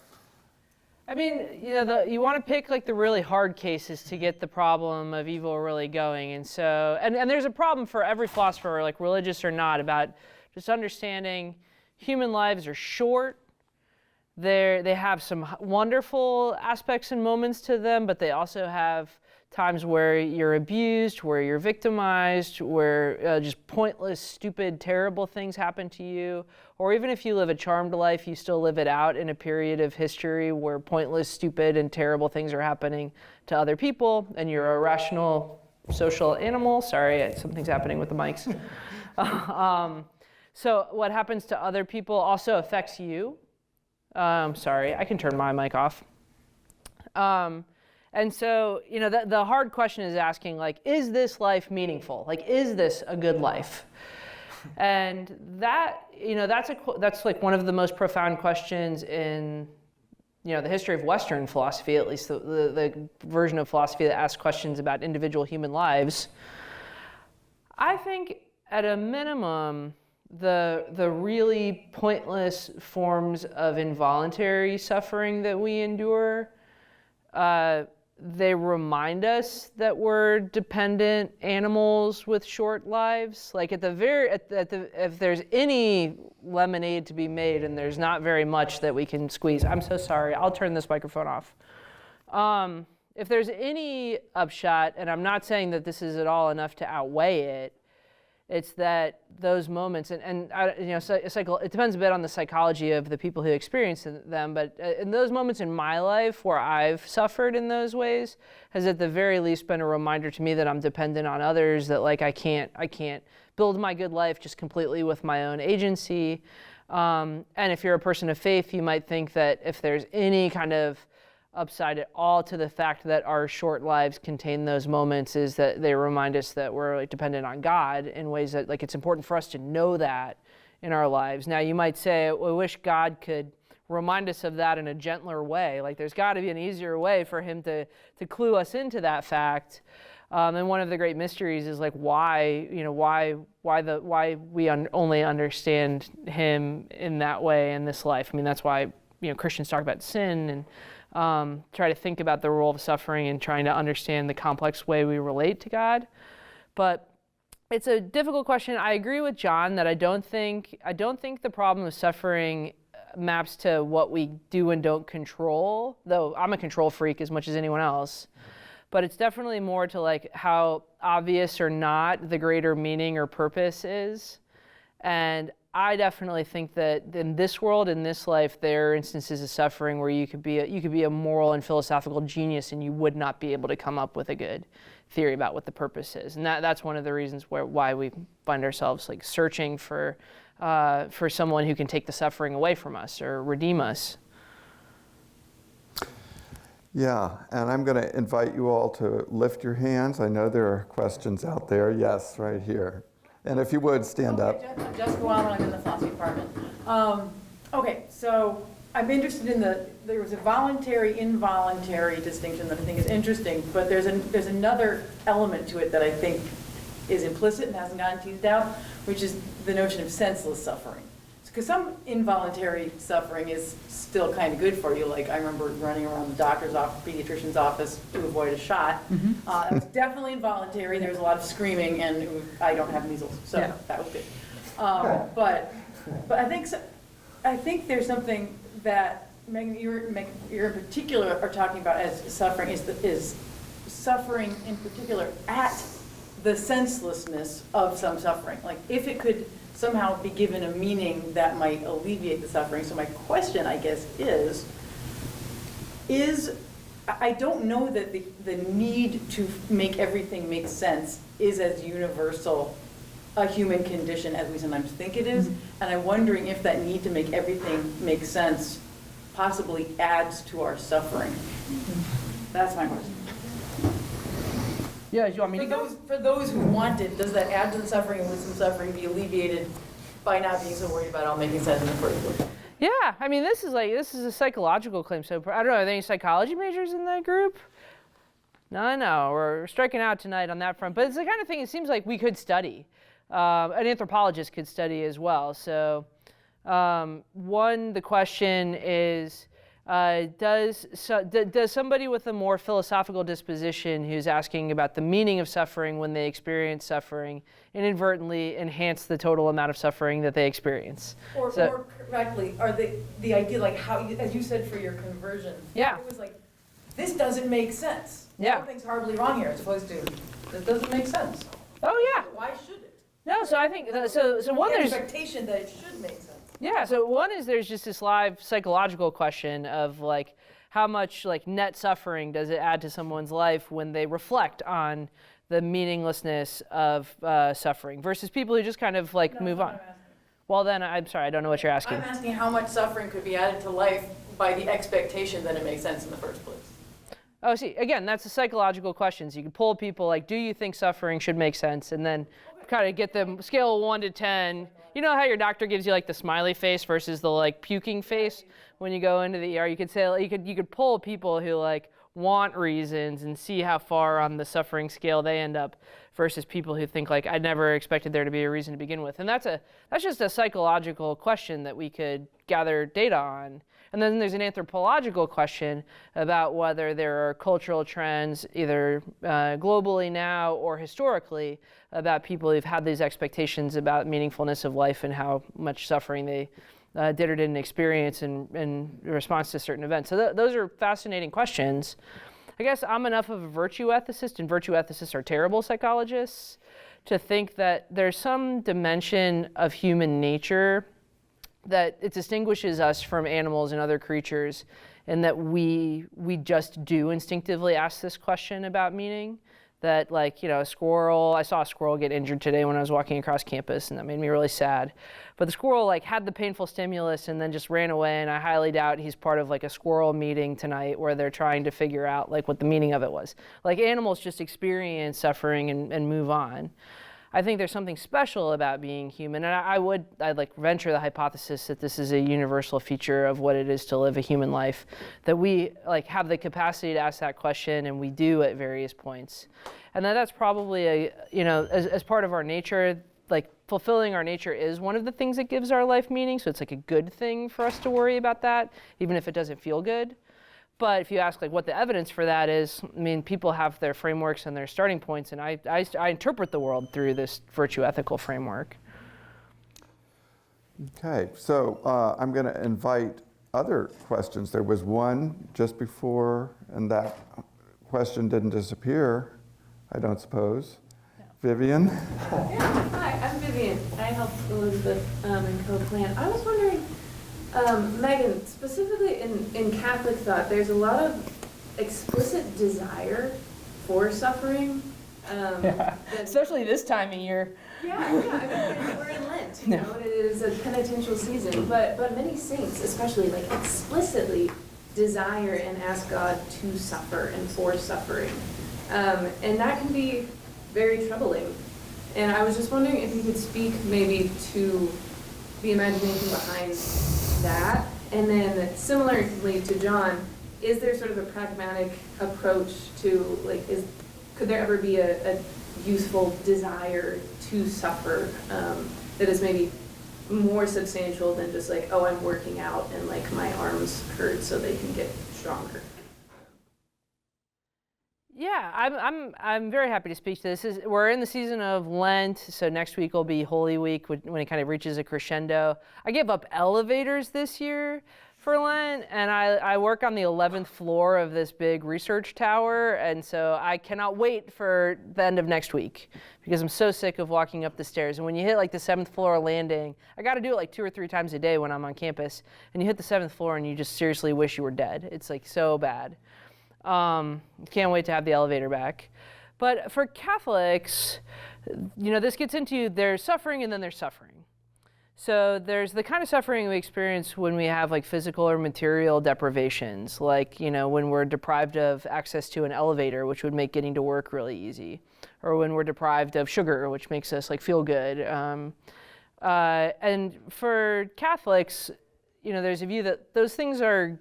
I mean, you want to pick like the really hard cases to get the problem of evil really going. And so, and there's a problem for every philosopher, like religious or not, about just understanding human lives are short. They have some wonderful aspects and moments to them, but they also have times where you're abused, where you're victimized, where just pointless, stupid, terrible things happen to you. Or even if you live a charmed life, you still live it out in a period of history where pointless, stupid, and terrible things are happening to other people, and you're a rational social animal. Sorry, something's happening with the mics. So what happens to other people also affects you. Sorry, I can turn my mic off. And so, the hard question is asking, like, is this life meaningful? Like, is this a good life? And that, that's like one of the most profound questions in, the history of Western philosophy, at least the version of philosophy that asks questions about individual human lives. I think at a minimum, the really pointless forms of involuntary suffering that we endure, they remind us that we're dependent animals with short lives. Like if there's any lemonade to be made, and there's not very much that we can squeeze. I'm so sorry. I'll turn this microphone off. If there's any upshot, and I'm not saying that this is at all enough to outweigh it, it's that those moments, it depends a bit on the psychology of the people who experience them, but in those moments in my life where I've suffered in those ways has at the very least been a reminder to me that I'm dependent on others, that like I can't build my good life just completely with my own agency. And if you're a person of faith, you might think that if there's any kind of upside at all to the fact that our short lives contain those moments, is that they remind us that we're like dependent on God in ways that like it's important for us to know that in our lives. Now you might say, we wish God could remind us of that in a gentler way. Like there's got to be an easier way for him to clue us into that fact. And one of the great mysteries is like why we only understand him in that way in this life. I mean, that's why Christians talk about sin and try to think about the role of suffering and trying to understand the complex way we relate to God. But it's a difficult question. I agree with John that I don't think the problem of suffering maps to what we do and don't control, though I'm a control freak as much as anyone else. But it's definitely more to like how obvious or not the greater meaning or purpose is. And I definitely think that in this world, in this life, there are instances of suffering where you could be a moral and philosophical genius, and you would not be able to come up with a good theory about what the purpose is. And that's one of the reasons why we find ourselves like searching for someone who can take the suffering away from us or redeem us. Yeah, and I'm going to invite you all to lift your hands. I know there are questions out there. Yes, right here. And if you would, stand up. I'm Jessica Wildman, I'm in the philosophy department. Okay, so I'm interested in there was a voluntary, involuntary distinction that I think is interesting, but there's another element to it that I think is implicit and hasn't gotten teased out, which is the notion of senseless suffering. Because some involuntary suffering is still kind of good for you. Like I remember running around the doctor's office, pediatrician's office to avoid a shot. That was definitely involuntary. There was a lot of screaming, and I don't have measles, so yeah. That was good. But I think there's something that Meghan, you're in particular are talking about as suffering is suffering in particular at the senselessness of some suffering. Like if it could somehow be given a meaning that might alleviate the suffering. So my question, I guess, is I don't know that the need to make everything make sense is as universal a human condition as we sometimes think it is. And I'm wondering if that need to make everything make sense possibly adds to our suffering. That's my question. Yeah, you want me to go? For those who want it, does that add to the suffering, and would some suffering be alleviated by not being so worried about it all making sense in the first place? Yeah, I mean, this is a psychological claim. So I don't know, are there any psychology majors in that group? No, we're striking out tonight on that front. But it's the kind of thing it seems like we could study. An anthropologist could study as well. So the question is, does somebody with a more philosophical disposition who's asking about the meaning of suffering when they experience suffering inadvertently enhance the total amount of suffering that they experience? Or more correctly, are the idea like how, as you said for your conversion, yeah. It was like, this doesn't make sense. Yeah. Everything's horribly wrong here as opposed to, this doesn't make sense. Oh yeah. Why should it? No, so I think, so one the there's... expectation that it should make sense. Yeah, so one is there's just this live psychological question of like how much like net suffering does it add to someone's life when they reflect on the meaninglessness of suffering versus people who just kind of like move on. Well, then, I'm sorry, I don't know what you're asking. I'm asking how much suffering could be added to life by the expectation that it makes sense in the first place. Oh, see, again, that's the psychological questions. You can pull people like, do you think suffering should make sense? And then kind of get them scale of 1 to 10. You know how your doctor gives you like the smiley face versus the like puking face when you go into the ER? You could say, you could pull people who like want reasons and see how far on the suffering scale they end up versus people who think like, I never expected there to be a reason to begin with. And that's just a psychological question that we could gather data on. And then there's an anthropological question about whether there are cultural trends, either globally now or historically, about people who've had these expectations about meaningfulness of life and how much suffering they did or didn't experience in response to certain events. So those are fascinating questions. I guess I'm enough of a virtue ethicist, and virtue ethicists are terrible psychologists, to think that there's some dimension of human nature that it distinguishes us from animals and other creatures, and that we just do instinctively ask this question about meaning. That, like, you know, I saw a squirrel get injured today when I was walking across campus, and that made me really sad. But the squirrel like had the painful stimulus and then just ran away, and I highly doubt he's part of like a squirrel meeting tonight where they're trying to figure out like what the meaning of it was. Like, animals just experience suffering and move on. I think there's something special about being human, and I'd like venture the hypothesis that this is a universal feature of what it is to live a human life, that we like have the capacity to ask that question, and we do at various points, and that's probably as part of our nature. Like, fulfilling our nature is one of the things that gives our life meaning, so it's like a good thing for us to worry about that, even if it doesn't feel good. But if you ask like what the evidence for that is, I mean, people have their frameworks and their starting points, and I interpret the world through this virtue ethical framework. Okay, so I'm going to invite other questions. There was one just before, and that question didn't disappear, I don't suppose. No. Vivian? Yeah, hi, I'm Vivian. I helped Elizabeth and co-plan. I was wondering, Meghan, specifically in Catholic thought, there's a lot of explicit desire for suffering. Especially this time of year. Yeah, I mean, we're in Lent, you know, it is a penitential season, but many saints especially like explicitly desire and ask God to suffer and for suffering. And that can be very troubling. And I was just wondering if you could speak maybe to the imagination behind that. And then similarly to John, is there sort of a pragmatic approach to, like, could there ever be a useful desire to suffer that is maybe more substantial than just like, oh, I'm working out and like my arms hurt so they can get stronger? Yeah, I'm very happy to speak to this. We're in the season of Lent, so next week will be Holy Week when it kind of reaches a crescendo. I gave up elevators this year for Lent, and I work on the 11th floor of this big research tower, and so I cannot wait for the end of next week because I'm so sick of walking up the stairs. And when you hit like the 7th floor landing, I got to do it like 2 or 3 times a day when I'm on campus, and you hit the 7th floor and you just seriously wish you were dead. It's like so bad. Can't wait to have the elevator back. But for Catholics, you know, this gets into there's suffering and then there's suffering. So there's the kind of suffering we experience when we have like physical or material deprivations, like, you know, when we're deprived of access to an elevator, which would make getting to work really easy, or when we're deprived of sugar, which makes us like feel good. And for Catholics, you know, there's a view that those things are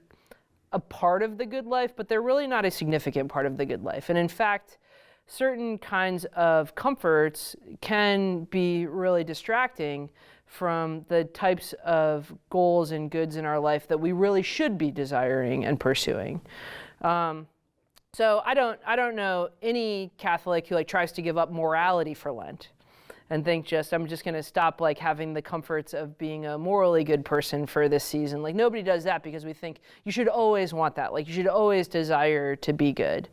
a part of the good life, but they're really not a significant part of the good life. And in fact, certain kinds of comforts can be really distracting from the types of goals and goods in our life that we really should be desiring and pursuing. So I don't know any Catholic who like tries to give up morality for Lent and think I'm just going to stop like having the comforts of being a morally good person for this season. Like, nobody does that because we think you should always want that. Like, you should always desire to be good.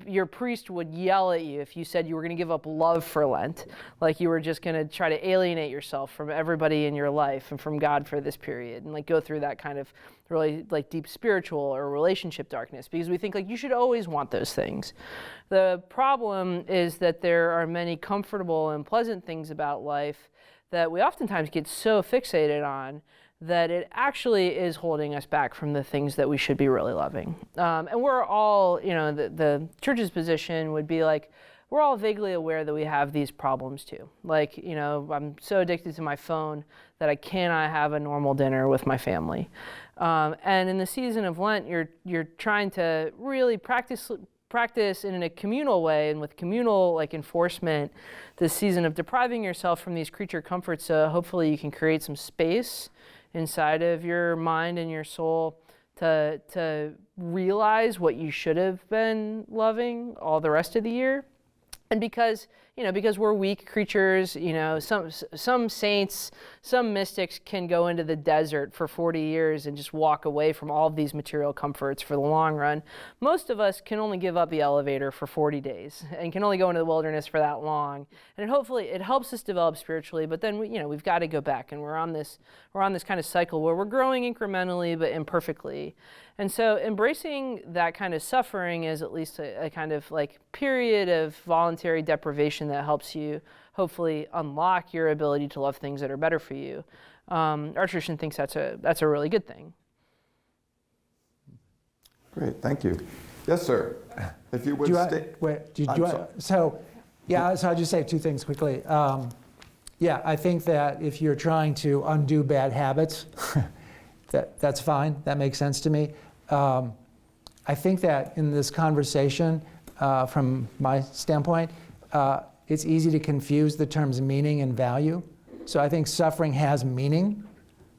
Your priest would yell at you if you said you were going to give up love for Lent, like you were just going to try to alienate yourself from everybody in your life and from God for this period, and like go through that kind of really like deep spiritual or relationship darkness, because we think like you should always want those things. The problem is that there are many comfortable and pleasant things about life that we oftentimes get so fixated on that it actually is holding us back from the things that we should be really loving. And we're all, the church's position would be like, we're all vaguely aware that we have these problems too. Like, I'm so addicted to my phone that I cannot have a normal dinner with my family. And in the season of Lent, you're trying to really practice in a communal way and with communal enforcement this season of depriving yourself from these creature comforts, so hopefully you can create some space inside of your mind and your soul to realize what you should have been loving all the rest of the year. And because we're weak creatures, some saints, some mystics can go into the desert for 40 years and just walk away from all of these material comforts for the long run. Most of us can only give up the elevator for 40 days and can only go into the wilderness for that long. And hopefully it helps us develop spiritually, but then we've got to go back, and we're on this kind of cycle where we're growing incrementally but imperfectly. And so embracing that kind of suffering is at least a kind of period of voluntary deprivation that helps you hopefully unlock your ability to love things that are better for you. Our tradition thinks that's a really good thing. Great, thank you. Yes, sir. If you would So I'll just say two things quickly. I think that if you're trying to undo bad habits, that's fine. That makes sense to me. I think that in this conversation, from my standpoint, it's easy to confuse the terms meaning and value. So I think suffering has meaning,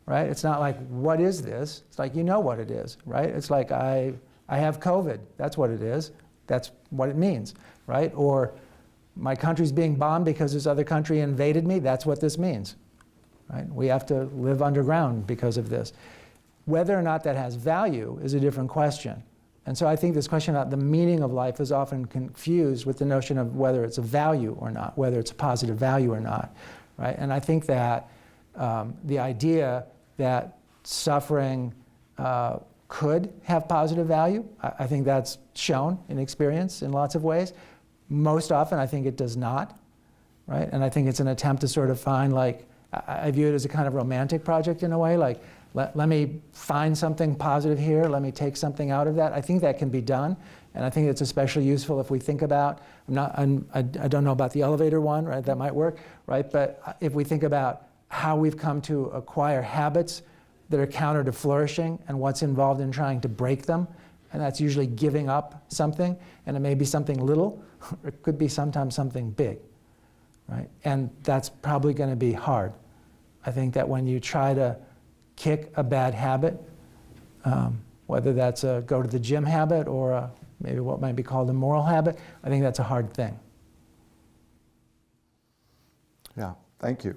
right? It's not like, what is this? It's like, what it is, right? It's like, I have COVID. That's what it is. That's what it means, right? Or my country's being bombed because this other country invaded me. That's what this means, right? We have to live underground because of this. Whether or not that has value is a different question. And so I think this question about the meaning of life is often confused with the notion of whether it's a value or not, whether it's a positive value or not, right? And I think that the idea that suffering could have positive value, I think that's shown in experience in lots of ways. Most often, I think it does not, right? And I think it's an attempt to sort of find, I view it as a kind of romantic project in a way, let me find something positive here, let me take something out of that. I think that can be done, and I think it's especially useful if we think about, I don't know about the elevator one, right, that might work, right, but if we think about how we've come to acquire habits that are counter to flourishing and what's involved in trying to break them, and that's usually giving up something, and it may be something little, or it could be sometimes something big, right, and that's probably going to be hard. I think that when you try to kick a bad habit, whether that's a go to the gym habit or maybe what might be called a moral habit, I think that's a hard thing. Yeah, thank you.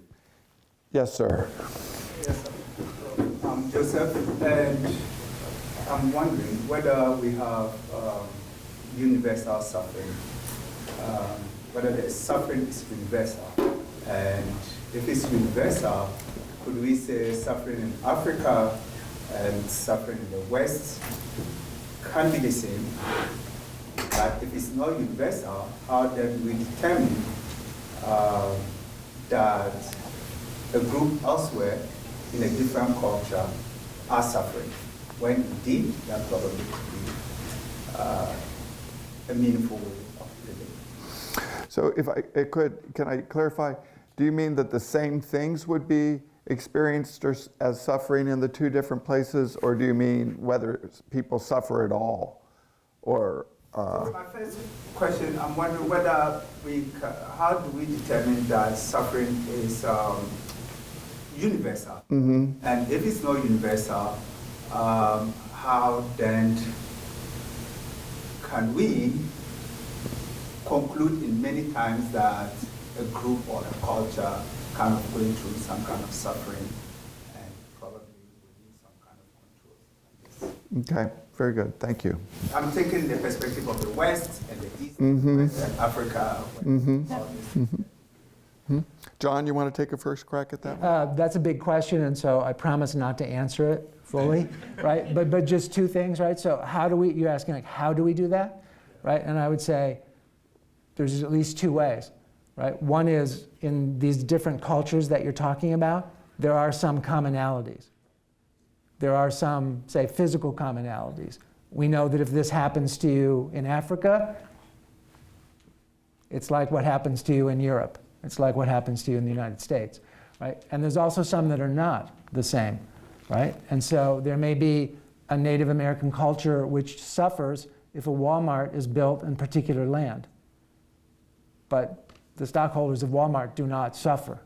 Yes, sir. Yes, sir. I'm Joseph, and I'm wondering whether we have universal suffering, whether the suffering is universal, and if it's universal, could we say suffering in Africa and suffering in the West can be the same? But if it's not universal, how then we determine that a group elsewhere in a different culture are suffering, when indeed that probably could be a meaningful way of living? So if I could, can I clarify? Do you mean that the same things would be experienced as suffering in the two different places, or do you mean whether people suffer at all? Or So my first question, I'm wondering whether how do we determine that suffering is universal? Mm-hmm. And if it's not universal, how then can we conclude in many times that a group or a culture kind of going through some kind of suffering and probably we need some kind of control? okay, very good, thank you. I'm taking the perspective of the West and the East, Mm-hmm. West and Africa. Mm-hmm. All this. Mm-hmm. John, you want to take a first crack at that one? That's a big question, and so I promise not to answer it fully, right? But just two things, right? So you're asking how do we do that, right? And I would say there's at least two ways. right? One is in these different cultures that you're talking about, there are some commonalities. There are some, say, physical commonalities. We know that if this happens to you in Africa, it's like what happens to you in Europe. It's like what happens to you in the United States, right? And there's also some that are not the same, right? And so there may be a Native American culture which suffers if a Walmart is built in particular land. But the stockholders of Walmart do not suffer,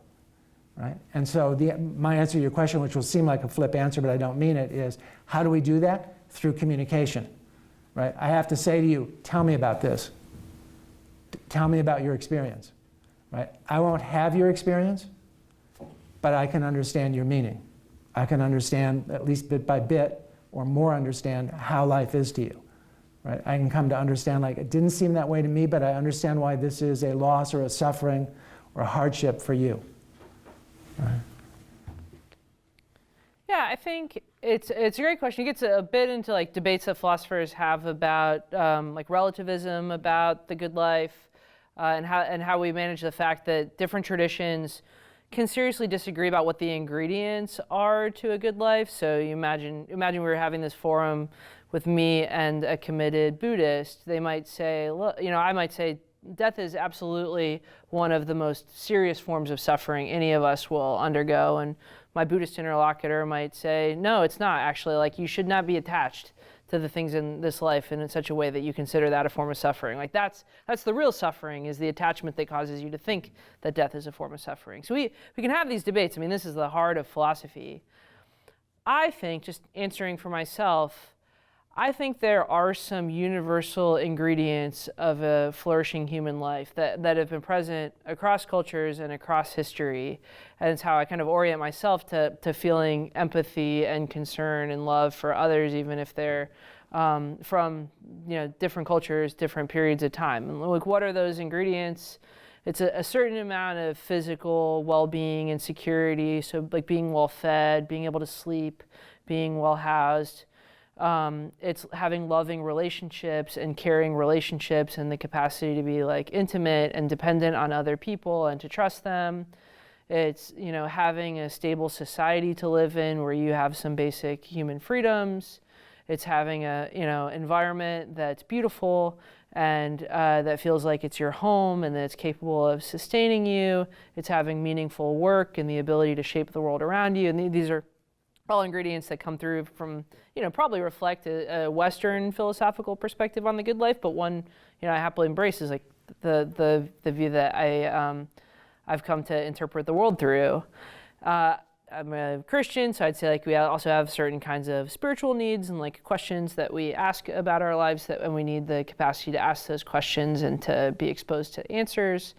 right? And so my answer to your question, which will seem like a flip answer, but I don't mean it, is how do we do that? Through communication, right? I have to say to you, tell me about this. Tell me about your experience, right? I won't have your experience, but I can understand your meaning. I can understand, at least bit by bit, or more understand how life is to you, right? I can come to understand, like, it didn't seem that way to me, but I understand why this is a loss or a suffering or a hardship for you, right? Yeah, I think it's a great question. It gets a bit into like debates that philosophers have about like relativism, about the good life, and how we manage the fact that different traditions can seriously disagree about what the ingredients are to a good life. So you imagine we were having this forum with me and a committed Buddhist. They might say, look, I might say, death is absolutely one of the most serious forms of suffering any of us will undergo, and my Buddhist interlocutor might say, no, it's not actually. Like, you should not be attached to the things in this life in such a way that you consider that a form of suffering. Like, that's the real suffering, is the attachment that causes you to think that death is a form of suffering. So we can have these debates. I mean, this is the heart of philosophy. I think, just answering for myself, I think there are some universal ingredients of a flourishing human life that have been present across cultures and across history. And it's how I kind of orient myself to feeling empathy and concern and love for others, even if they're from different cultures, different periods of time. And like, what are those ingredients? It's a certain amount of physical well-being and security. So like being well-fed, being able to sleep, being well-housed. It's having loving relationships and caring relationships and the capacity to be like intimate and dependent on other people and to trust them. It's, having a stable society to live in where you have some basic human freedoms. It's having a, environment that's beautiful and that feels like it's your home and that it's capable of sustaining you. It's having meaningful work and the ability to shape the world around you. And these are all ingredients that come through from, probably reflect a Western philosophical perspective on the good life, but one, I happily embrace is like the view that I've come to interpret the world through. I'm a Christian, so I'd say like we also have certain kinds of spiritual needs and like questions that we ask about our lives, and we need the capacity to ask those questions and to be exposed to answers.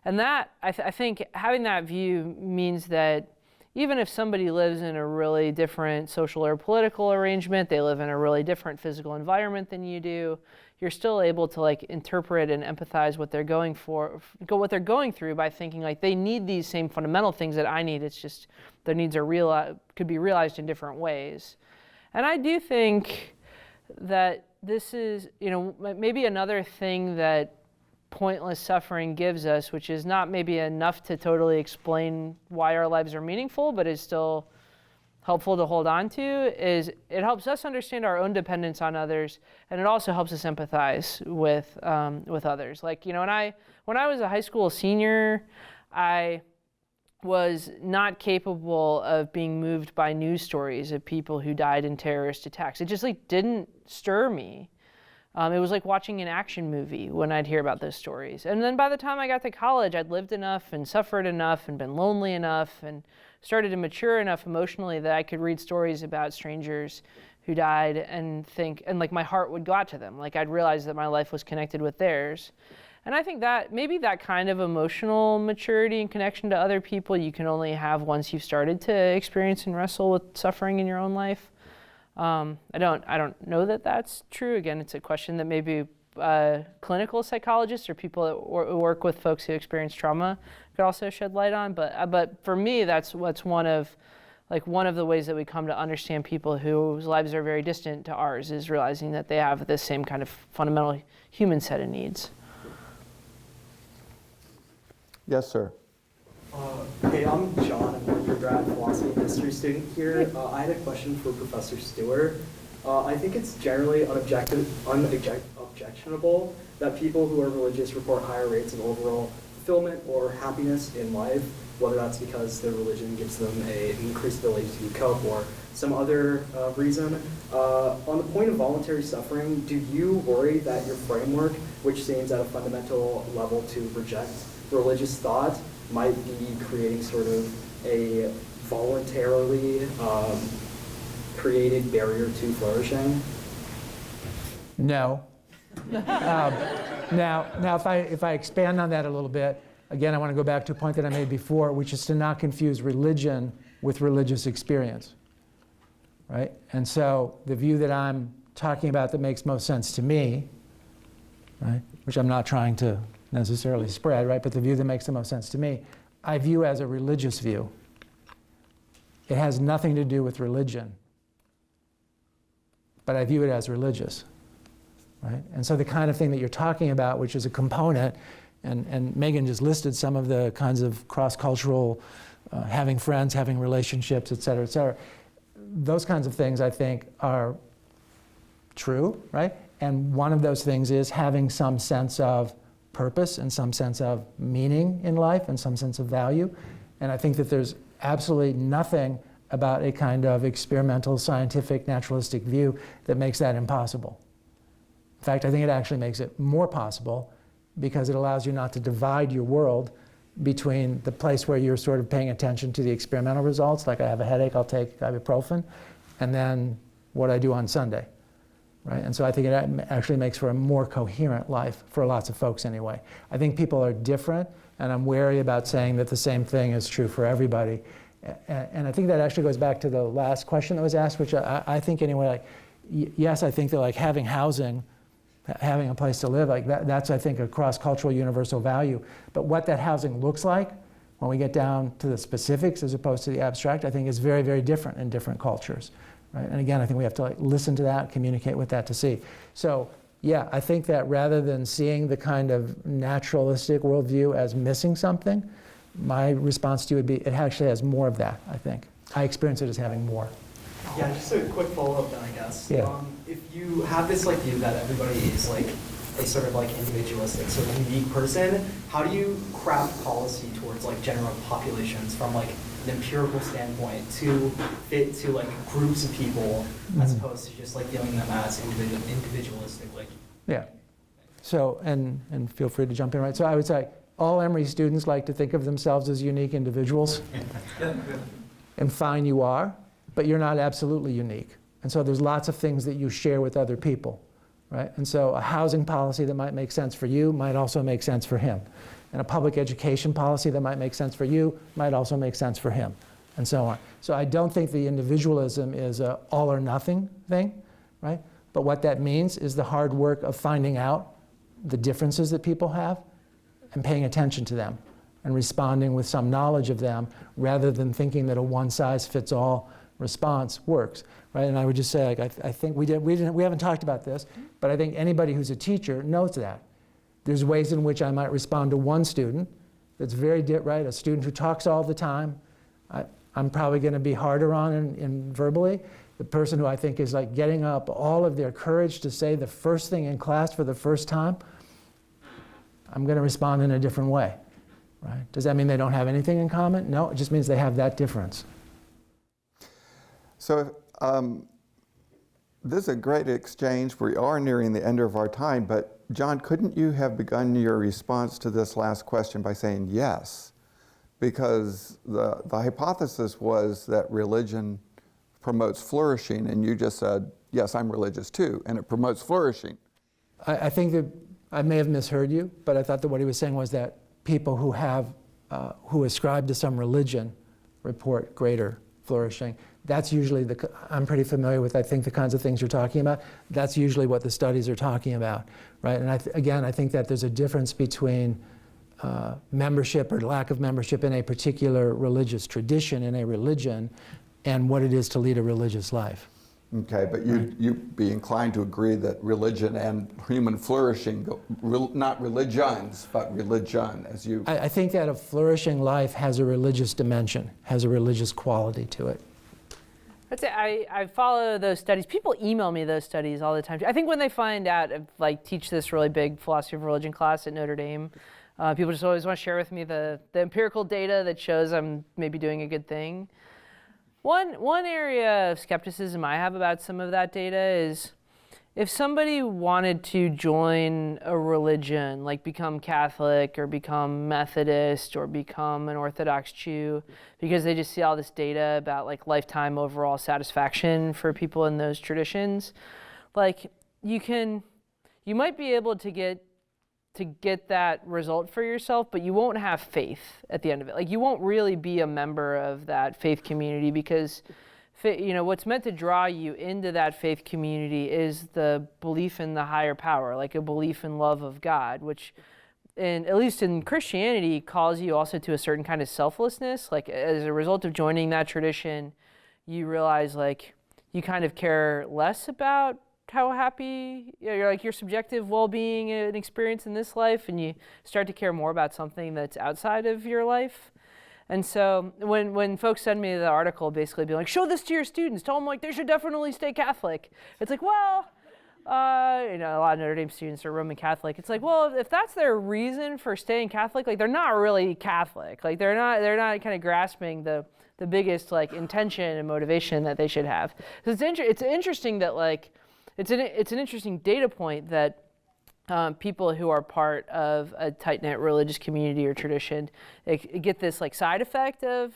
And that, I think having that view means that even if somebody lives in a really different social or political arrangement, they live in a really different physical environment than you do, you're still able to like interpret and empathize what they're going through by thinking like they need these same fundamental things that I need. It's just their needs could be realized in different ways. And I do think that this is, maybe another thing that pointless suffering gives us, which is not maybe enough to totally explain why our lives are meaningful, but is still helpful to hold on to, is it helps us understand our own dependence on others, and it also helps us empathize with others. Like, when I was a high school senior, I was not capable of being moved by news stories of people who died in terrorist attacks. It just like didn't stir me. It was like watching an action movie when I'd hear about those stories. And then by the time I got to college, I'd lived enough and suffered enough and been lonely enough and started to mature enough emotionally that I could read stories about strangers who died and think, and like my heart would go out to them. Like I'd realize that my life was connected with theirs. And I think that maybe that kind of emotional maturity and connection to other people you can only have once you've started to experience and wrestle with suffering in your own life. I don't know that that's true. Again, it's a question that maybe clinical psychologists or people that work with folks who experience trauma could also shed light on. But for me, that's what's one of the ways that we come to understand people whose lives are very distant to ours, is realizing that they have this same kind of fundamental human set of needs. Yes, sir. Hey, I'm John. I'm an undergrad philosophy and history student here. I had a question for Professor Stuhr. I think it's generally unobjectionable that people who are religious report higher rates of overall fulfillment or happiness in life, whether that's because their religion gives them an increased ability to cope or some other reason. On the point of voluntary suffering, do you worry that your framework, which seems at a fundamental level to reject religious thought, might be creating sort of a voluntarily created barrier to flourishing? No. Now, if I expand on that a little bit, again, I want to go back to a point that I made before, which is to not confuse religion with religious experience, right? And so the view that I'm talking about that makes most sense to me, right, which I'm not trying to necessarily spread, right, but the view that makes the most sense to me, I view as a religious view. It has nothing to do with religion, but I view it as religious, right? And so the kind of thing that you're talking about, which is a component, and Meghan just listed some of the kinds of cross-cultural, having friends, having relationships, et cetera, those kinds of things I think are true, right? And one of those things is having some sense of purpose and some sense of meaning in life and some sense of value. And I think that there's absolutely nothing about a kind of experimental, scientific, naturalistic view that makes that impossible. In fact, I think it actually makes it more possible because it allows you not to divide your world between the place where you're sort of paying attention to the experimental results, like I have a headache, I'll take ibuprofen, and then what I do on Sunday. Right? And so I think it actually makes for a more coherent life for lots of folks anyway. I think people are different, and I'm wary about saying that the same thing is true for everybody. And I think that actually goes back to the last question that was asked, which I think anyway, like, yes, I think that like having housing, having a place to live, like that's I think a cross-cultural universal value. But what that housing looks like when we get down to the specifics as opposed to the abstract, I think is very, very different in different cultures. Right? And again, I think we have to like listen to that, communicate with that to see. So yeah, I think that rather than seeing the kind of naturalistic worldview as missing something, my response to you would be it actually has more of that, I think. I experience it as having more. Yeah, just a quick follow-up then, I guess. Yeah. If you have this like view that everybody is like a sort of like individualistic, sort of unique person, how do you craft policy towards like general populations from like an empirical standpoint to fit to like groups of people as opposed to just like viewing them as individualistic? Like. Yeah. So, and feel free to jump in, right? So I would say all Emory students like to think of themselves as unique individuals. And fine, you are, but you're not absolutely unique. And so there's lots of things that you share with other people, right? And so a housing policy that might make sense for you might also make sense for him. And a public education policy that might make sense for you might also make sense for him, and so on. So I don't think the individualism is an all or nothing thing, right? But what that means is the hard work of finding out the differences that people have and paying attention to them and responding with some knowledge of them rather than thinking that a one-size-fits-all response works, right? And I would just say, like, I think we haven't talked about this, but I think anybody who's a teacher knows that. There's ways in which I might respond to one student that's very right, a student who talks all the time. I'm probably going to be harder on in verbally. The person who I think is like getting up all of their courage to say the first thing in class for the first time, I'm going to respond in a different way, right? Does that mean they don't have anything in common? No, it just means they have that difference. So this is a great exchange. We are nearing the end of our time, but John, couldn't you have begun your response to this last question by saying yes? Because the hypothesis was that religion promotes flourishing, and you just said, yes, I'm religious too, and it promotes flourishing. I think that I may have misheard you, but I thought that what he was saying was that people who who ascribe to some religion report greater flourishing. That's usually I'm pretty familiar with, I think, the kinds of things you're talking about. That's usually what the studies are talking about, right? And again, I think that there's a difference between membership or lack of membership in a particular religious tradition, in a religion, and what it is to lead a religious life. Okay, but you'd be inclined to agree that religion and human flourishing, not religions, but religion, as you... I think that a flourishing life has a religious dimension, has a religious quality to it. I'd say I follow those studies. People email me those studies all the time. I think when they find out, like, teach this really big philosophy of religion class at Notre Dame, people just always want to share with me the empirical data that shows I'm maybe doing a good thing. One area of skepticism I have about some of that data is if somebody wanted to join a religion, like become Catholic or become Methodist or become an Orthodox Jew, because they just see all this data about like lifetime overall satisfaction for people in those traditions, like you might be able to get that result for yourself, but you won't have faith at the end of it. Like you won't really be a member of that faith community because what's meant to draw you into that faith community is the belief in the higher power, like a belief in love of God, which at least in Christianity calls you also to a certain kind of selflessness. Like as a result of joining that tradition, you realize like you kind of care less about how happy, you're like your subjective well-being and experience in this life, and you start to care more about something that's outside of your life. And so when folks send me the article basically being like, show this to your students, tell them like they should definitely stay Catholic. It's like, well, a lot of Notre Dame students are Roman Catholic. It's like, well, if that's their reason for staying Catholic, like they're not really Catholic. Like they're not kind of grasping the biggest like intention and motivation that they should have. So it's interesting that like, it's an interesting data point that people who are part of a tight-knit religious community or tradition get this like side effect of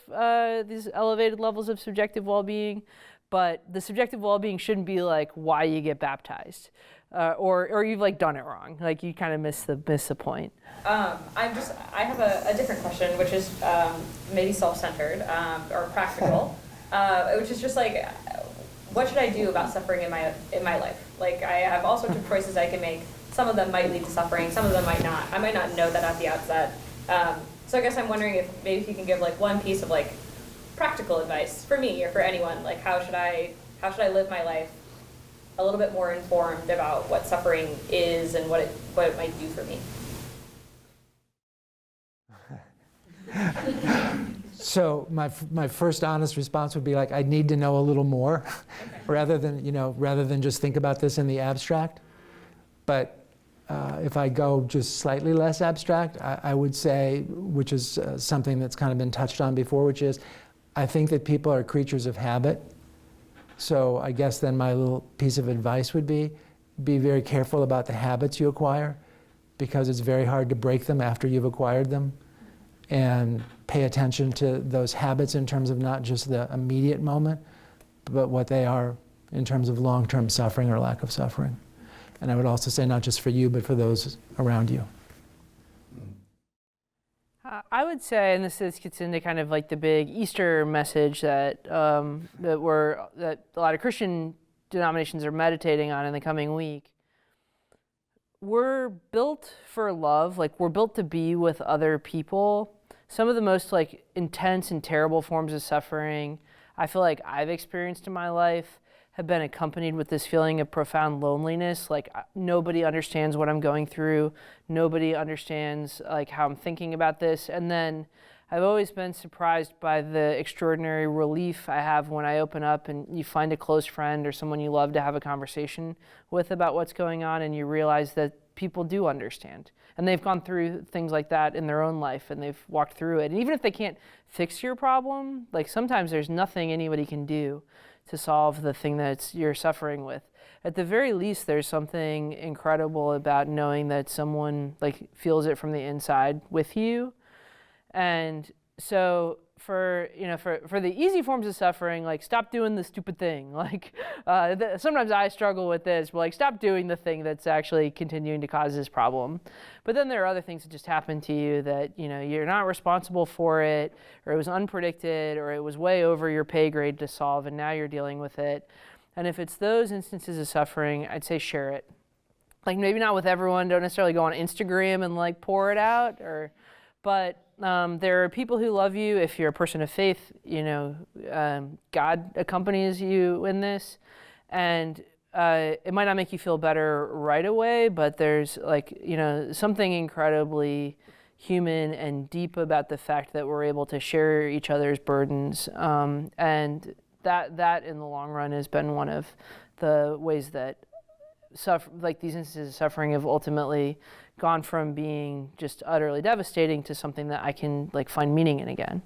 these elevated levels of subjective well-being, but the subjective well-being shouldn't be like why you get baptized, or you've like done it wrong. Like you kind of miss the point. I have a different question, which is maybe self-centered or practical, which is just like, what should I do about suffering in my life? Like I have all sorts of choices I can make. Some of them might lead to suffering, some of them might not. I might not know that at the outset. So I guess I'm wondering if maybe you can give like one piece of like practical advice for me or for anyone. Like how should I live my life a little bit more informed about what suffering is and what it might do for me? So my first honest response would be like, I need to know a little more, rather than just think about this in the abstract. But if I go just slightly less abstract, I would say, which is something that's kind of been touched on before, which is, I think that people are creatures of habit. So I guess then my little piece of advice would be very careful about the habits you acquire, because it's very hard to break them after you've acquired them. And pay attention to those habits in terms of not just the immediate moment, but what they are in terms of long-term suffering or lack of suffering. And I would also say not just for you, but for those around you. I would say, and this gets into kind of like the big Easter message that a lot of Christian denominations are meditating on in the coming week. We're built for love, like we're built to be with other people. Some of the most like intense and terrible forms of suffering I feel like I've experienced in my life have been accompanied with this feeling of profound loneliness. Like nobody understands what I'm going through. Nobody understands like how I'm thinking about this. And then I've always been surprised by the extraordinary relief I have when I open up and you find a close friend or someone you love to have a conversation with about what's going on, and you realize that people do understand. And they've gone through things like that in their own life, and they've walked through it. And even if they can't fix your problem, like sometimes there's nothing anybody can do to solve the thing that you're suffering with. At the very least, there's something incredible about knowing that someone like feels it from the inside with you. And so for the easy forms of suffering, like stop doing the stupid thing. Like sometimes I struggle with this, but like stop doing the thing that's actually continuing to cause this problem. But then there are other things that just happen to you that you're not responsible for it, or it was unpredicted, or it was way over your pay grade to solve, and now you're dealing with it. And if it's those instances of suffering, I'd say share it. Like maybe not with everyone. Don't necessarily go on Instagram and like pour it out, but there are people who love you. If you're a person of faith, God accompanies you in this. And it might not make you feel better right away, but there's like, something incredibly human and deep about the fact that we're able to share each other's burdens. And that in the long run has been one of the ways that these instances of suffering have ultimately gone from being just utterly devastating to something that I can find meaning in again.